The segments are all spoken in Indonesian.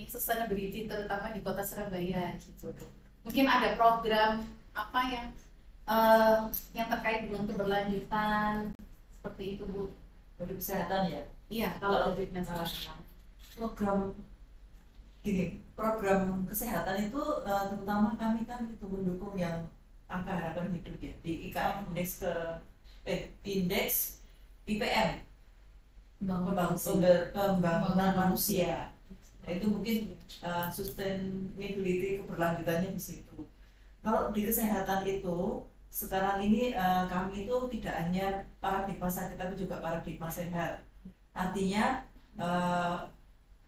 sustainability terutama di kota Surabaya gitu. Mungkin ada program apa yang terkait dengan keberlanjutan seperti itu Bu? Dari kesehatan ya? Iya, kalau dari dinas kesehatan. Program kesehatan itu terutama kami kan itu mendukung yang angka harapan hidup ya di IKM indeks IPM pembangunan manusia. Nah, itu mungkin sustainability keberlanjutannya di situ. Kalau di kesehatan itu sekarang ini kami itu tidak hanya paradigma sakit tapi juga paradigma sehat. Artinya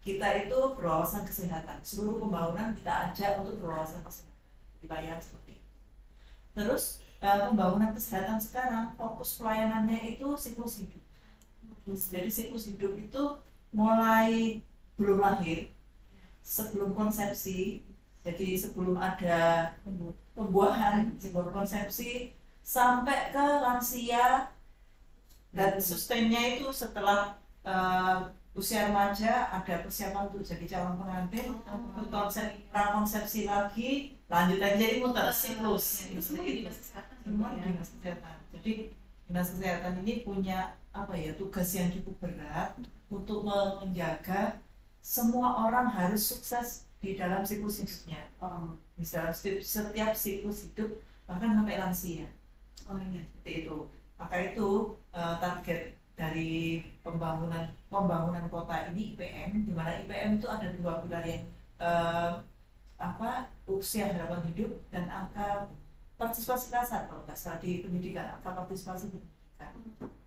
kita itu berwawasan kesehatan. Seluruh pembangunan kita ajak untuk berwawasan kesehatan. Dibayar seperti itu. Terus pembangunan kesehatan sekarang fokus pelayanannya itu siklus hidup. Jadi siklus hidup itu mulai belum lahir, sebelum konsepsi, jadi sebelum ada pembuahan, sebelum konsepsi sampai ke lansia, dan sustainnya itu setelah usia remaja ada persiapan untuk jadi calon pengantin, untuk prakonsepsi lagi, lanjut lagi jadi muter siklus. Itu semua di dinas kesehatan. Semua di dinas kesehatan. Jadi dinas kesehatan ini punya tugas yang cukup berat untuk menjaga semua orang harus sukses di dalam siklus hidupnya. Misalnya setiap siklus hidup bahkan sampai lansia. Seperti itu. Maka itu target dari pembangunan kota ini IPM, di mana IPM itu ada dua pilar yang usia harapan hidup dan angka partisipasi kasar kalau nggak salah di pendidikan, angka partisipasi pendidikan.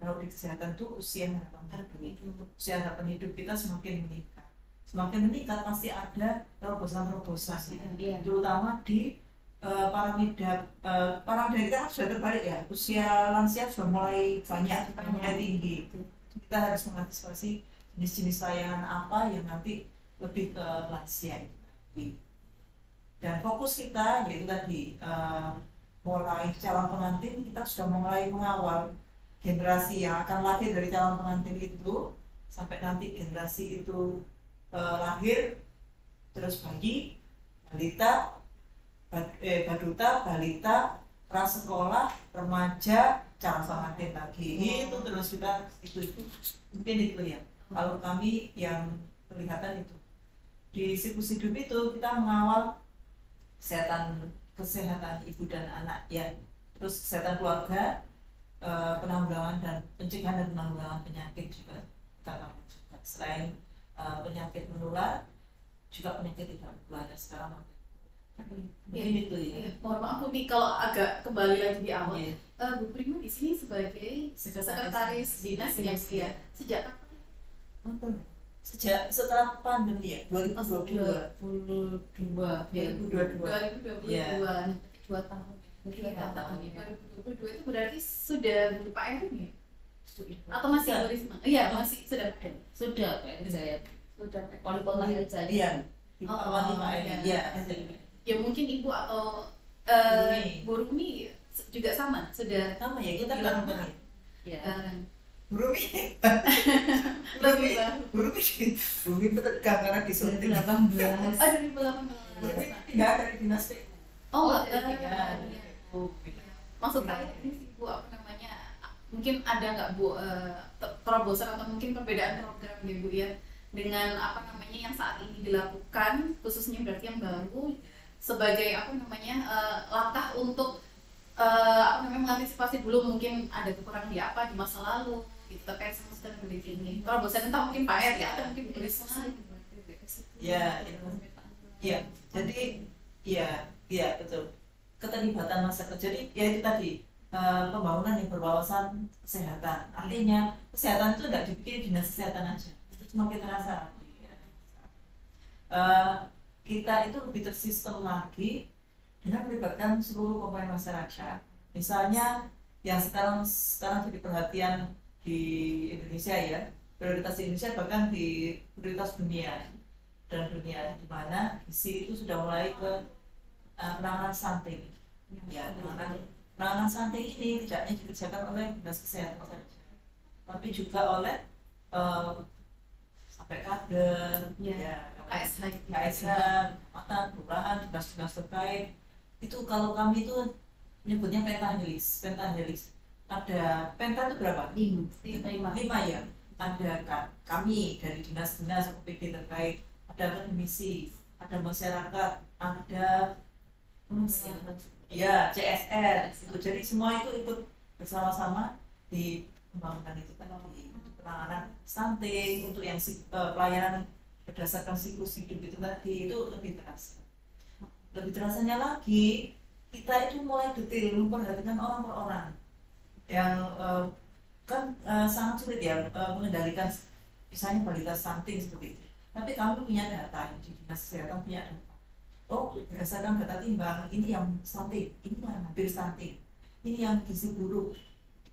Kalau di kesehatan itu usia harapan hidup kita semakin meningkat pasti ada terobosan terutama di piramida kita sudah terbalik ya, usia lansia sudah mulai mulai tinggi. Kita harus mengantisipasi jenis-jenis layanan apa yang nanti lebih ke lansia itu. Dan fokus kita yaitu tadi mulai calon pengantin, kita sudah mulai mengawal generasi yang akan lahir dari calon pengantin itu sampai nanti generasi itu lahir, terus bayi, balita, balita, prasekolah, remaja, calon pengantin lagi. Itu terus kita itu mungkin itu ya. Kalau kami yang kelihatan itu di siklus hidup itu kita mengawal kesehatan ibu dan anak ya, terus kesehatan keluarga, penanggulangan dan pencegahan dan penanggulangan penyakit juga kita juga. Selain penyakit menular juga penyakit tidak menular sekarang mungkin itu ya. Mohon maaf nih kalau agak kembali lagi di awal. Bu Prima di sini sebagai sekretaris dinas ya. Sejak kapan? Sejak setelah pandemi ya, 2022. 2022. 2 tahun. 2 tahun ya. 2022 itu berarti sudah Pak Erin ya? Atau masih Bu Risma? Iya, masih sudah Pak Erin saya. Sudah wali kota saya. Iya. Wali Pak Erin. Iya. Ya mungkin Ibu atau Bu Rumi juga sama, sudah sama ya, kita kan ya. Bumi tegang karena disuntik 2018. 2018. Tidak ada di dinas. Maksud saya ini sih Bu, mungkin ada nggak Bu terobosan atau mungkin perbedaan program ya Bu ya dengan yang saat ini dilakukan, khususnya berarti yang baru sebagai langkah untuk mengantisipasi dulu mungkin ada kekurangan di masa lalu gitu terkait sama sustainability ini. Terobosan entah mungkin Pak R ya atau mungkin Bu Risma. Ya, jadi ya betul. Keterlibatan masyarakat. Jadi ya itu tadi pembangunan yang berwawasan kesehatan. Artinya kesehatan itu tidak dibikin dinas kesehatan aja. Itu cuma kita rasa. Kita itu lebih tersistem lagi dengan melibatkan seluruh komponen masyarakat. Misalnya yang sekarang jadi perhatian di Indonesia ya, prioritas di Indonesia bahkan di prioritas dunia di mana isi itu sudah mulai ke penanganan stunting. Ya, penanganan stunting ini tidak hanya dikerjakan oleh dinas kesehatan saja, tapi juga oleh sampai kader, Ya, KSH gitu. KSH, mata kelurahan, dinas-dinas terkait. Itu kalau kami itu nyebutnya pentahelix. Ada penta itu berapa? 5 ya. Ada kami dari dinas-dinas OPD terkait, ada akademisi, ada masyarakat, ada ya CSR itu. Jadi semua itu ikut bersama-sama di pembangunan itu kan, di penanganan stunting, untuk yang pelayanan berdasarkan siklus hidup itu tadi, itu lebih terasa. Lebih terasanya lagi, kita itu mulai detail memperhatikan orang per orang yang kan sangat sulit ya mengendalikan misalnya balita stunting seperti itu. Tapi kami punya data di dinas kesehatan, punya data. Oh, berdasarkan data timbang, ini yang stunting, ini yang hampir stunting, ini yang gizi buruk,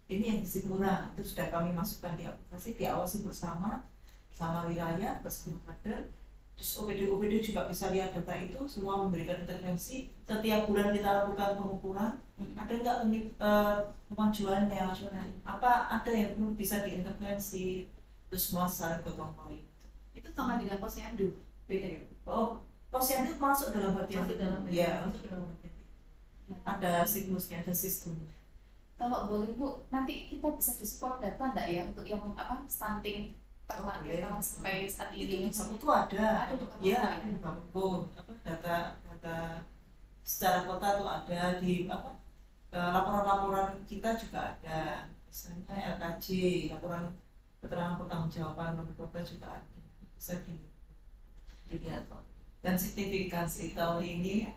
ini yang gizi kurang. Itu sudah kami masukkan di aplikasi, diawasi bersama wilayah, bersama kader. Terus OPD juga bisa lihat data itu, semua memberikan intervensi. Setiap bulan kita lakukan pengukuran, ada nggak kemajuannya, apa ada yang perlu bisa diintervensi, terus semua saling gotong royong. Itu sama dengan posyandu, beda ya? Oh, posyandu masuk dalam bagian Masuk dalam bagian. ya, masuk dalam bagian. Ada siklusnya, ada sistem. Kalau boleh Bu, nanti kita bisa di-support data nggak ya untuk yang stunting ternak sampai saat ini? Itu ada, Ada ya, data secara kota tuh ada di laporan-laporan kita juga ada, misalnya LKJ, laporan keterangan pertanggungjawaban kota juga ada, bisa dilihat. Dan signifikansi tahun ini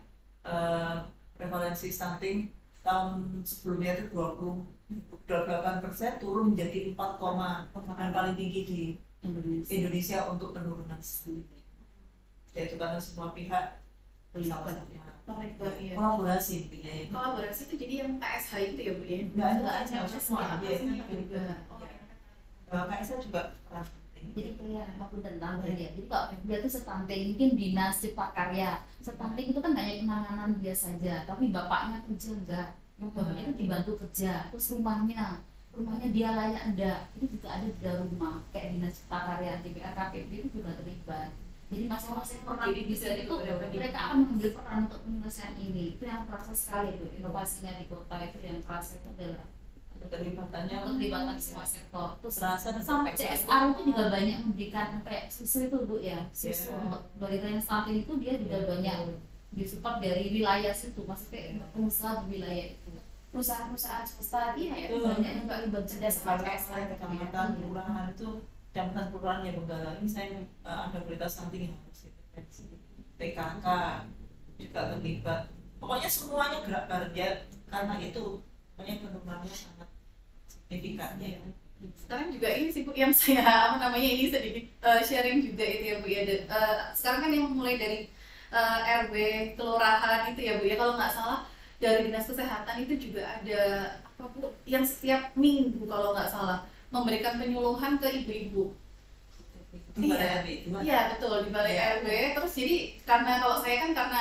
prevalensi stunting tahun sebelumnya itu 28%, turun menjadi 4, dan paling tinggi di Indonesia untuk penurunan stunting. Yaitu karena semua pihak bersama-sama kolaborasi. Kolaborasi itu jadi yang KSH itu ya Bu ya? Enggak ada semua. KSH juga jadi kayak aku tentang ya. Jadi kalau dia itu stunting, mungkin dinas cipta karya. Stunting itu kan hanya penanganan dia saja, tapi bapaknya kerja enggak, bapaknya itu dibantu kerja, terus rumahnya dia layak enggak, itu juga ada di dalam rumah. Kayak dinas cipta karya, DPR, KPP itu juga terlibat. Jadi masing-masing peran bisa itu mereka akan mengambil peran untuk menyelesaikan ini. Itu yang terasa sekali itu, inovasinya di kota itu yang terasa itu adalah keterlibatan semua sektor. Terus sampai CSR itu juga banyak memberikan kayak susu itu Bu ya, susu untuk balita yang stunting itu dia juga banyak disupport dari wilayah situ, maksudnya pengusaha di wilayah itu, perusahaan swasta ya itu banyak yang terlibat cerdas sama kalau CSR. kecamatan kelurahan itu, kecamatan kelurahan yang menggalangi saya ada berita stunting yang harus intervensi, PKK juga terlibat. Pokoknya semuanya gerak bareng ya, karena itu pokoknya penurunannya sangat signifikan ya. Sekarang juga ini sih Bu yang saya ini sedikit sharing juga itu ya Bu ya. Sekarang kan yang mulai dari RW, kelurahan itu ya Bu ya, kalau nggak salah dari dinas kesehatan itu juga ada apa Bu yang setiap minggu kalau nggak salah memberikan penyuluhan ke ibu-ibu. Iya betul, di balai RW. Terus jadi karena kalau saya kan karena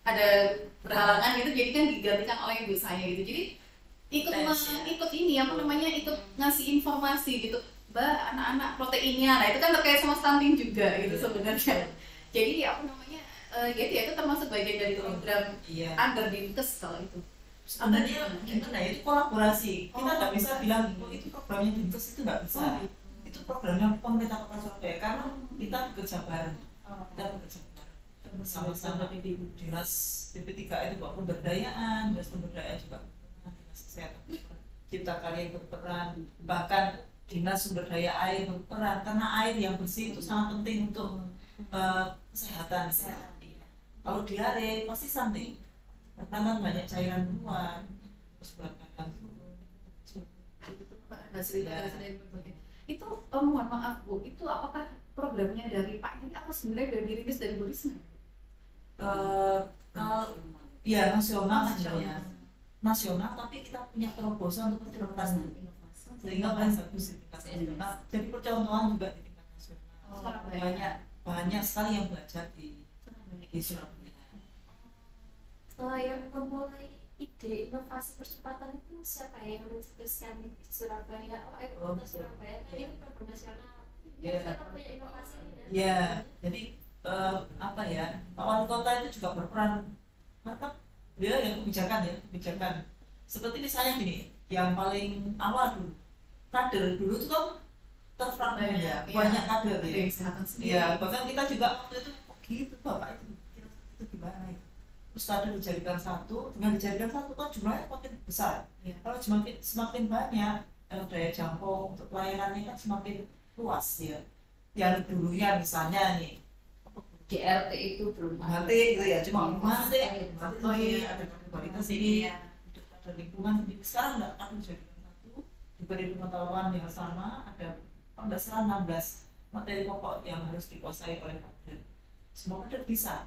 ada berhalangan gitu, jadi kan digantikan oleh ibu saya gitu. Jadi ikut ini ikut ngasih informasi gitu, Mbak, anak-anak proteinnya. Nah itu kan terkait sama stunting juga gitu sebenarnya. Jadi gitu ya, itu termasuk bagian dari program Under Dinkes kalau itu. Sebenarnya itu kolaborasi. Kita nggak bisa bilang itu programnya Dinkes, itu nggak bisa. Itu programnya pemerintah Kota Surabaya, karena kita bekerja bareng. Bersama-sama dinas PP3 itu buat pemberdayaan, dinas pemberdayaan juga dinas kesehatan cipta karya berperan, bahkan dinas sumber daya air berperan, karena air yang bersih itu sangat penting untuk kesehatan. Kalau diare pasti stunting, karena banyak cairan keluar, terus berat badan itu mohon maaf Bu, itu apakah programnya dari Pak ini atau sebenarnya dari dirintis dari Bu Risma? Kalau ya nasional, tapi kita punya terobosan untuk prioritas sehingga paling bagus di tingkat. Jadi percontohan juga di tingkat nasional. Banyak sekali yang belajar di Surabaya. Yang memulai ide inovasi percepatan itu siapa yang mencetuskan di Surabaya? Kota Surabaya ini program nasional. Ya. Kita punya inovasi ini. Ya, jadi apa ya, Pak Wali Kota itu juga berperan, apa dia yang kebijakan seperti misalnya gini, yang paling awal dulu kader dulu itu kan terfragmen ya, banyak kader ya. kesehatan sendiri. Ya, bahkan kita juga waktu itu kok gitu Bapak itu gimana itu. Terus kader dijadikan satu, dengan dijadikan satu kan jumlahnya makin besar. Iya. Kalau semakin banyak daya jangkau untuk pelayanannya kan semakin luas ya. Yang dulunya misalnya nih DRT itu belum nanti gitu ya, cuma nanti Oh iya, ada kualitas ini Iya. ada lingkungan ini. Sekarang nggak akan dijadikan satu, diberi pengetahuan yang sama, ada kalau nggak salah 16 materi pokok yang harus dikuasai oleh kader. Semua kader bisa.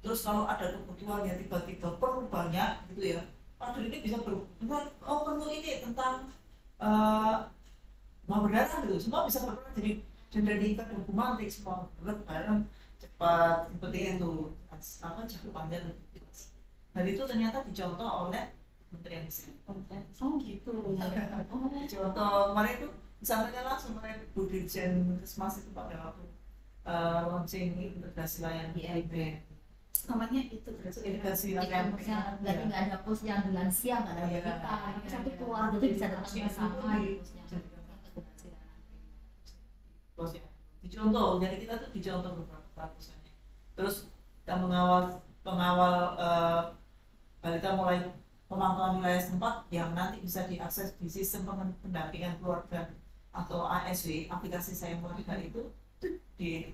Terus kalau ada kebutuhan yang tiba-tiba perlu banyak gitu ya, kader ini bisa berbuat perlu ini tentang mau berdarah gitu, semua bisa berperan jadi diikat dokumentik semua bareng cepat seperti itu, apa cakupannya lebih luas. Dan itu ternyata dicontoh oleh Kementerian Kesehatan. Oh gitu. Oh, Dicontoh kemarin itu misalnya langsung oleh Bu Dirjen Kesmas itu pada waktu launching integrasi layanan IB. namanya itu berarti Integrasi Itu layanan maksudnya berarti nggak ada pos yang dengan siang, nggak ada Iya. kita, satu keluar jadi bisa datang bersama posnya. bosnya dicontoh, jadi kita tuh dicontoh beberapa perusahaannya. Terus kita pengawal balita mulai pemantauan wilayah setempat yang nanti bisa diakses di sistem pendampingan keluarga atau ASW, aplikasi Saya Keluarga itu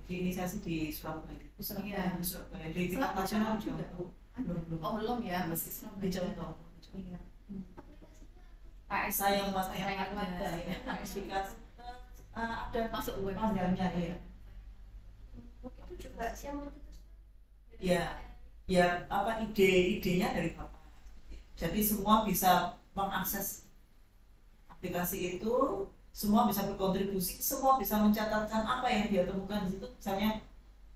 diinisiasi di Surabaya. Iya. Di Surabaya di tingkat nasional juga belum Oh belum ya, masih belum dicontoh. Iya. Saya Keluarga Saya Keluarga, ya. aplikasi ada Masuk web. panjangnya ya. Itu juga yang Ya apa idenya dari Bapak. Jadi semua bisa mengakses aplikasi itu, semua bisa berkontribusi, semua bisa mencatatkan apa yang dia temukan di situ. Misalnya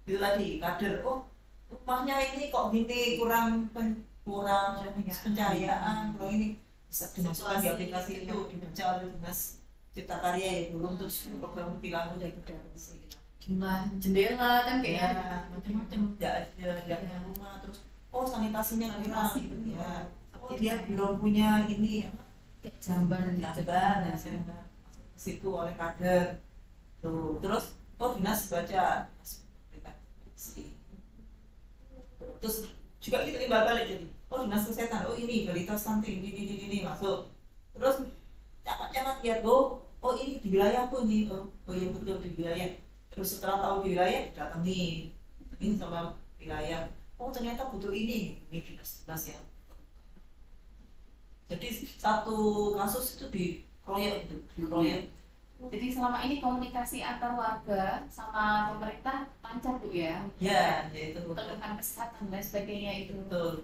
itu tadi kader, oh rumahnya ini kok gini, kurang pencahayaan, kurang ini, bisa dimasukkan di aplikasi itu, dibaca oleh Dinas Cipta Karya ya dulu untuk program pilaku dan generasi. Jumlah jendela kan Ya, kayak macam-macam tidak punya rumah, terus oh sanitasinya kurang gitu ya, oh dia belum punya ini Jamban jamban ya, saya situ oleh kader tuh, terus oh dinas baca terus juga kita timbal balik jadi oh dinas kesehatan, oh ini balita stunting ini masuk, terus camat lihat oh ini di wilayah pun nih, oh iya betul di wilayah. Terus setelah tahu di wilayah datangi ini sama wilayah, oh ternyata butuh ini dinas ya. Jadi satu kasus itu dikeroyok. Jadi selama ini komunikasi antar warga sama pemerintah lancar Bu ya? Ya itu Tentang kesehatan dan sebagainya itu. betul.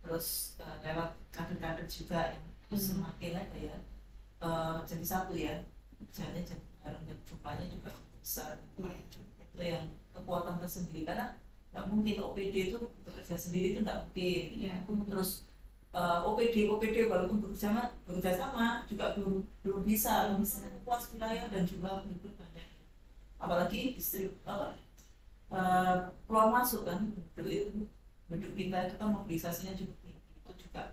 Terus lewat kader-kader juga yang semakin apa ya, jadi satu ya, misalnya jumlahnya juga besar. Itu yang kekuatan tersendiri, karena nggak mungkin OPD itu bekerja sendiri, itu nggak mungkin. Iya. Terus OPD walaupun bekerja sama juga belum bisa puas wilayah dan jumlah penduduk banyak, apalagi distrik keluar masuk kan, penduduk kita itu kan mobilisasinya juga tinggi. Itu juga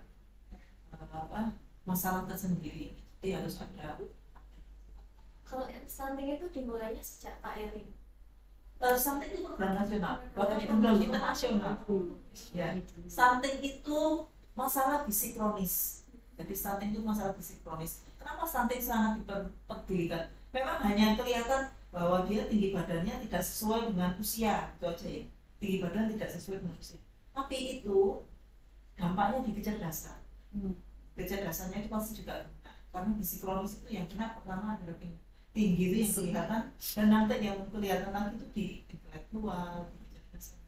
masalah tersendiri, jadi harus ada. kalau yang stunting itu dimulainya sejak Pak Erin. Stunting itu program nasional, bahkan program internasional. Ya, stunting itu masalah fisik kronis. Jadi stunting itu masalah fisik kronis. Kenapa stunting sangat dipedulikan? Memang hanya kelihatan bahwa dia tinggi badannya tidak sesuai dengan usia, itu aja ya. Tinggi badan tidak sesuai dengan usia. Tapi itu dampaknya di kecerdasan. Kecerdasannya itu pasti juga kena. Karena fisik kronis itu yang kena pertama adalah tinggi itu yang kelihatan, dan nanti yang kelihatan nanti itu di intelektual, di kecerdasan.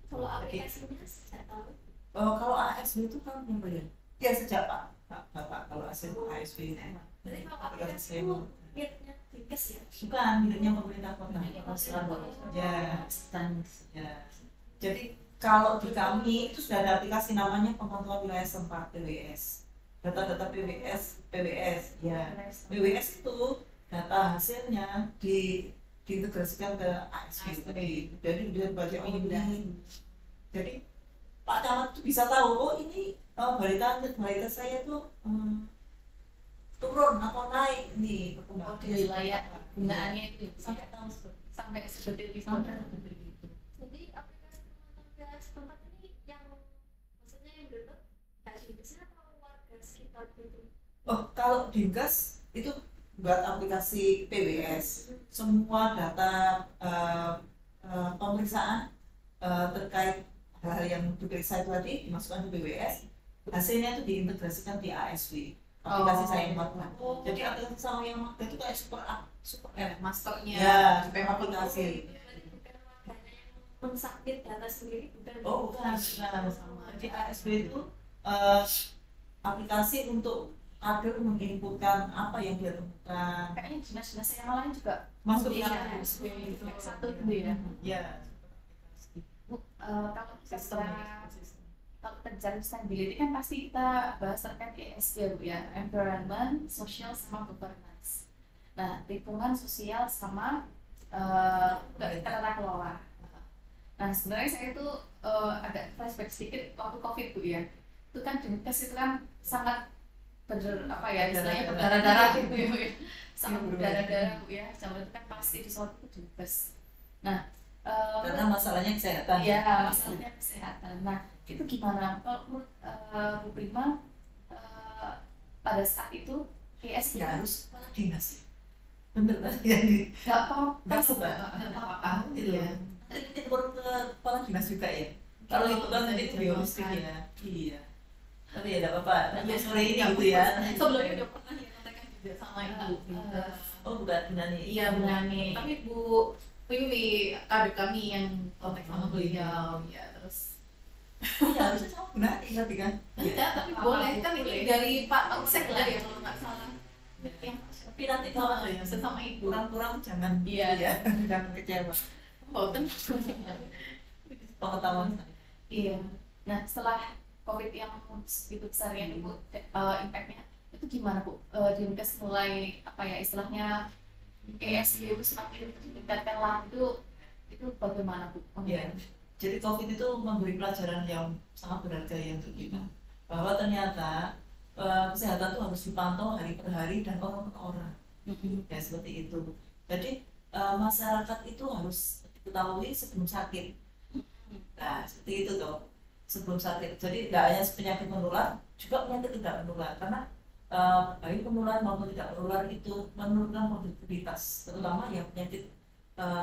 Kalau aplikasinya sejak tahun. Kalau ASW itu kan yang ya sejak Bapak kalau ASW itu Berarti kalau aplikasi itu miliknya Dinkes ya? bukan miliknya pemerintah kota. Ya, ya. Jadi kalau di kami itu sudah ada aplikasi namanya pemantauan wilayah setempat PWS. Data-data PWS ya. PWS itu data hasilnya diintegrasikan ke ASV tadi. Jadi bisa baca ini. Jadi Pak Camat tuh bisa tahu, oh ini balita saya tuh turun atau naik nih perkembangan di wilayah gunaannya itu sampai tahu sampai seperti itu. Jadi aplikasi rumah tangga setempat ini yang maksudnya yang download nggak dinkesnya atau warga sekitar gitu? Oh, kalau Dinkes itu buat aplikasi PWS, semua data pemeriksaan terkait hal-hal yang diperiksa itu tadi dimasukkan ke PWS, hasilnya itu diintegrasikan di ASV, aplikasi saya yang buat. Jadi aplikasi saya yang buat itu kayak super app masternya ya, aplikasi. Bukan warganya yang mensubmit data sendiri, bukan? Oh bukan, sama. Jadi ASV itu aplikasi untuk kader menginputkan apa yang dia temukan. kayaknya dinas-dinas yang lain juga Masuk di ke ASV itu satu itu ya. Ya. Bu, kalau kita bicara sustainability kan pasti kita bahas terkait ESG Bu ya, environment, social sama governance. Nah, lingkungan sosial sama tata kelola. Nah, sebenarnya saya itu agak flashback sedikit waktu COVID Bu ya. Itu kan Dinkes itu kan sangat istilahnya berdarah-darah gitu ya Bu ya. Sangat berdarah-darah Bu ya. Zaman itu kan pasti di suatu Dinkes. Nah, karena masalahnya kesehatan. ya, masalahnya kesehatan. Nah, itu gimana? Kalau menurut Bu Prima pada saat itu ESG Ya harus kepala dinas. Bener kan? Jadi nggak apa-apa, nggak suka. nggak apa-apa. Gitu ya. Nanti turun ke kepala dinas juga ya. Kalau itu kan nanti biolistik ya. Iya. Tapi ya nggak apa-apa. Nanti sore ini gitu ya. Sebelumnya udah pernah ya kontekan juga sama Ibu. Oh bukan Bunani. Iya Bunani. Tapi Bu Wiwi adik kami yang kontak sama beliau. Ya terus. Iya harusnya sama Bunani tapi kan. Ya tapi boleh kan ini dari Pak Tausek lah ya kalau nggak salah. Yang Tapi nanti kalau yang sama Ibu. kurang-kurang jangan. Iya. Jangan kecewa. Boten. Pengetahuan. Iya. Nah setelah COVID yang begitu besar ya Ibu, impactnya itu gimana Bu? Dinkes mulai istilahnya ESG itu semakin meningkatkan lagi itu bagaimana Bu? Ya, jadi COVID itu memberi pelajaran yang sangat berharga ya untuk kita, bahwa ternyata kesehatan itu harus dipantau hari per hari dan orang per orang. Ya seperti itu. Jadi masyarakat itu harus diketahui sebelum sakit. Nah seperti itu toh, sebelum sakit. Jadi tidak hanya penyakit menular, juga penyakit tidak menular, karena baik penular maupun tidak menular itu menurunkan mobilitas, terutama yang penyakit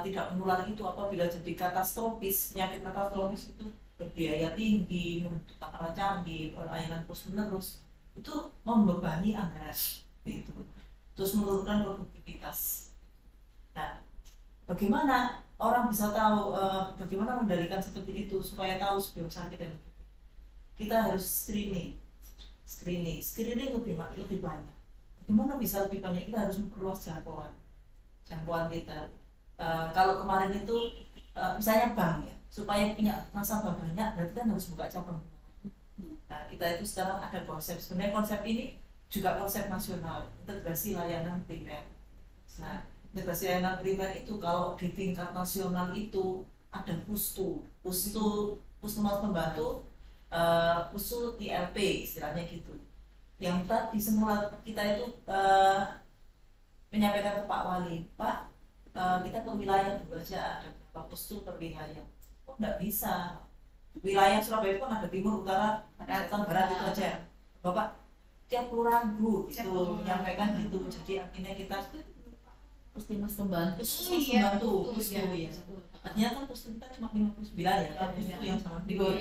tidak menular itu apabila jadi katastrofis, penyakit katastrofis itu berbiaya tinggi, membutuhkan alat canggih, pelayanan terus menerus, itu membebani anggaran itu, terus menurunkan produktivitas. Nah, bagaimana orang bisa tahu bagaimana mengendalikan seperti itu supaya tahu sebelum sakit? Dan kita harus screening lebih banyak. Gimana bisa lebih banyak? Kita harus memperluas jangkauan kita. Kalau kemarin itu misalnya bank ya, supaya punya nasabah banyak, berarti kan harus buka cabang. Nah, kita itu sekarang ada konsep. Sebenarnya konsep ini juga konsep nasional, integrasi layanan primer. Nah, integrasi layanan primer itu kalau di tingkat nasional itu ada puskesmas pembantu, usul ILP istilahnya gitu. Yang tadi semula kita itu menyampaikan ke Pak Wali, Pak, kita ke wilayah dulu aja, ada berapa pustu per wilayah. Kok nggak bisa? Wilayah Surabaya itu kan ada timur, utara, selatan, barat itu aja. Bapak tiap kelurahan Bu itu menyampaikan gitu. Jadi akhirnya kita Puskesmas pembantu. membantu pustu ya. Artinya kan pustu kita cuma 59 ya, kan pustu yang sangat di bawah.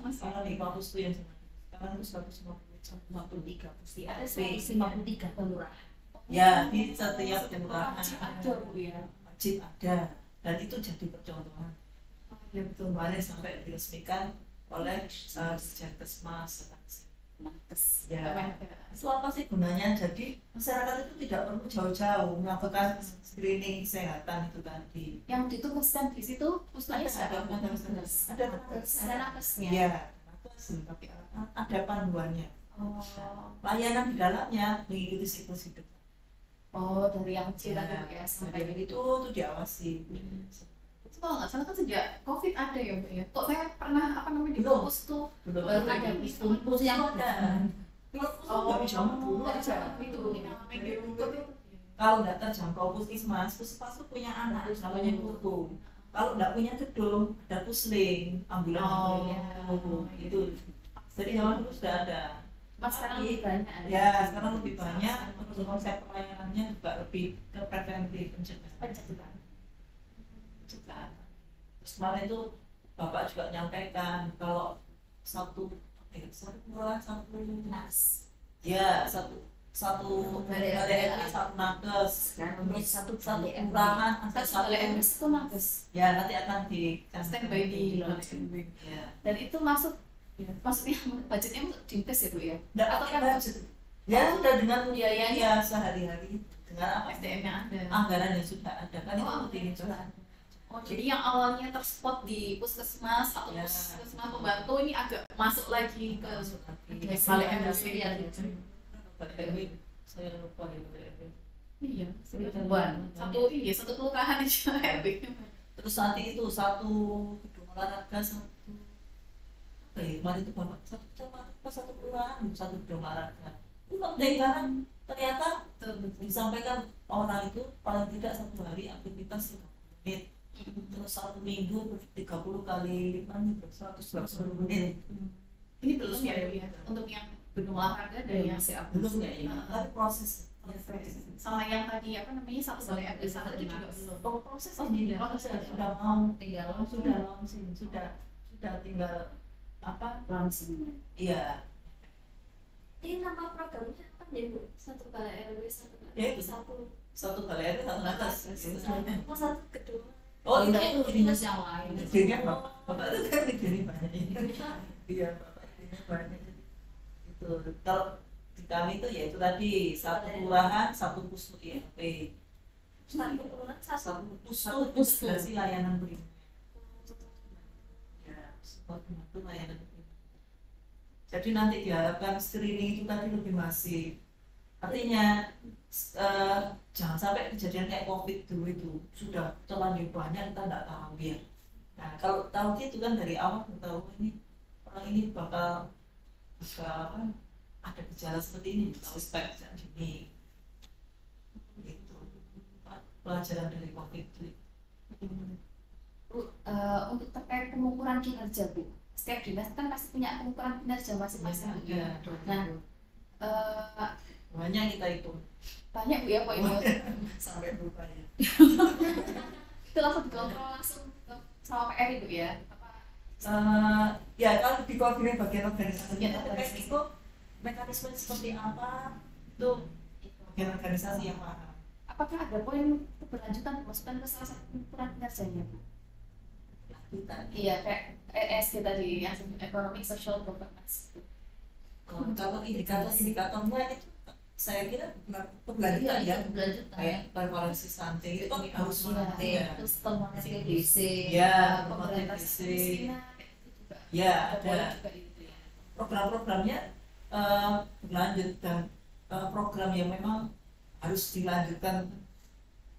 Sekarang 5 pustu yang sangat. Sekarang itu 153 pustu. Ada 153 kelurahan. Ya, di setiap kelurahan Ada Bu ya. wajib ada, dan itu jadi percontohan. Ya betul. Kemarin sampai diresmikan oleh Puskesmas. Nakes. Ya. Itu apa sih gunanya? Jadi masyarakat itu tidak perlu jauh-jauh melakukan screening kesehatan itu tadi. Yang ditugaskan di situ puskesmas Ada ada nakesnya. Iya, tapi ada panduannya. Oh. Layanan di dalamnya mengikuti siklus hidup. Oh, dari yang kecil tadi Bu ya sampai sampai itu tuh diawasi. itu kalau nggak salah kan sejak COVID ada ya Bu ya. Kok saya pernah apa namanya di Belum. kampus tuh Belum baru ada ada kursus yang ada. Dari zaman dulu dari ada. zaman itu yang main di rumput itu. Kalau nggak terjangkau puskesmas tuh punya anak namanya kutu. Kalau nggak punya gedung, ada pusling, ambulan Oh, itu. Jadi zaman dulu sudah ada. Mas sekarang lebih banyak. Ya, sekarang lebih banyak. Terus konsep pelayanannya juga lebih ke preventif pencegahan. Terus kemarin itu Bapak juga menyampaikan kalau satu ya satu balai RW, satu nakes, terus satu kelurahan, Satu LMS itu nakes. ya nanti akan di Standby di ya. dan itu maksudnya budgetnya untuk dinkes ya Bu ya. Nggak Atau pakai kan budget. Ya sudah dengan biayanya ya sehari-hari dengan apa SDM yang ada. anggaran yang sudah ada kan itu Oh, diincar. Oh, jadi yang awalnya terspot di puskesmas atau Ya. puskesmas pembantu ini agak masuk lagi ke Yes, balai iya, RW iya, gitu. Saya lupa ya Balai. Iya, Ribuan. satu kelurahan aja RW. Terus nanti itu satu gedung olahraga satu apa ya kemarin itu bapak satu kecamatan apa satu kelurahan satu gedung olahraga itu dari barang ternyata disampaikan orang itu paling tidak satu hari aktivitas 30 menit terus satu minggu 30 kali 5 menit 120 menit Ini belum ya Bu ya untuk yang gedung olahraga dan yang siap. belum kayaknya tapi proses Sama yang tadi apa namanya satu balai RW satu itu juga belum. proses ini sudah mau tinggal sudah launching sudah tinggal apa langsung. iya Ini nama programnya apa ya Bu? Satu balai RW, satu Ya, balai itu. satu kali itu satu atas Oh, satu gedung. oh Enggak, itu itu dinas yang lain. idenya bapak itu kan idenya banyak iya bapak idenya banyak itu kalau di kami itu ya itu tadi satu kelurahan satu pustu IRP Satu kelurahan, satu satu integrasi layanan primer ya support itu layanan primer jadi nanti diharapkan screening itu tadi lebih masif artinya jangan sampai kejadian kayak COVID dulu itu sudah terlanjur banyak kita nggak tahu ya nah kalau tahu gitu kan dari awal kita tahu ini orang ini bakal apa ada gejala seperti ini suspek sejak dini gitu pelajaran dari COVID itu. Bu, untuk terkait pengukuran kinerja Bu, setiap dinas kan pasti punya pengukuran kinerja masing-masing Bu. Ya, Nah, banyak kita itu Banyak Bu ya poin-poin. sampai berupaya Itu langsung dikontrol langsung sama PR Bu ya. ya kalau dikoordinir bagian organisasi Bagian terkait organisasi. itu mekanisme seperti apa itu bagian organisasi yang paham Apakah ada poin keberlanjutan dimasukkan ke salah satu pengukuran kinerjanya Bu? kita Iya kayak ESG tadi yang economic social governance. kalau indikatornya itu saya kira berlanjutan ya berlanjutan. kayak prevalensi stunting itu kan harus Iya, terus temuan TBC. ya Pemberantasan TBC. kemiskinan itu juga ya ada poin ada juga itu ya. program-programnya berlanjut dan program yang memang harus dilanjutkan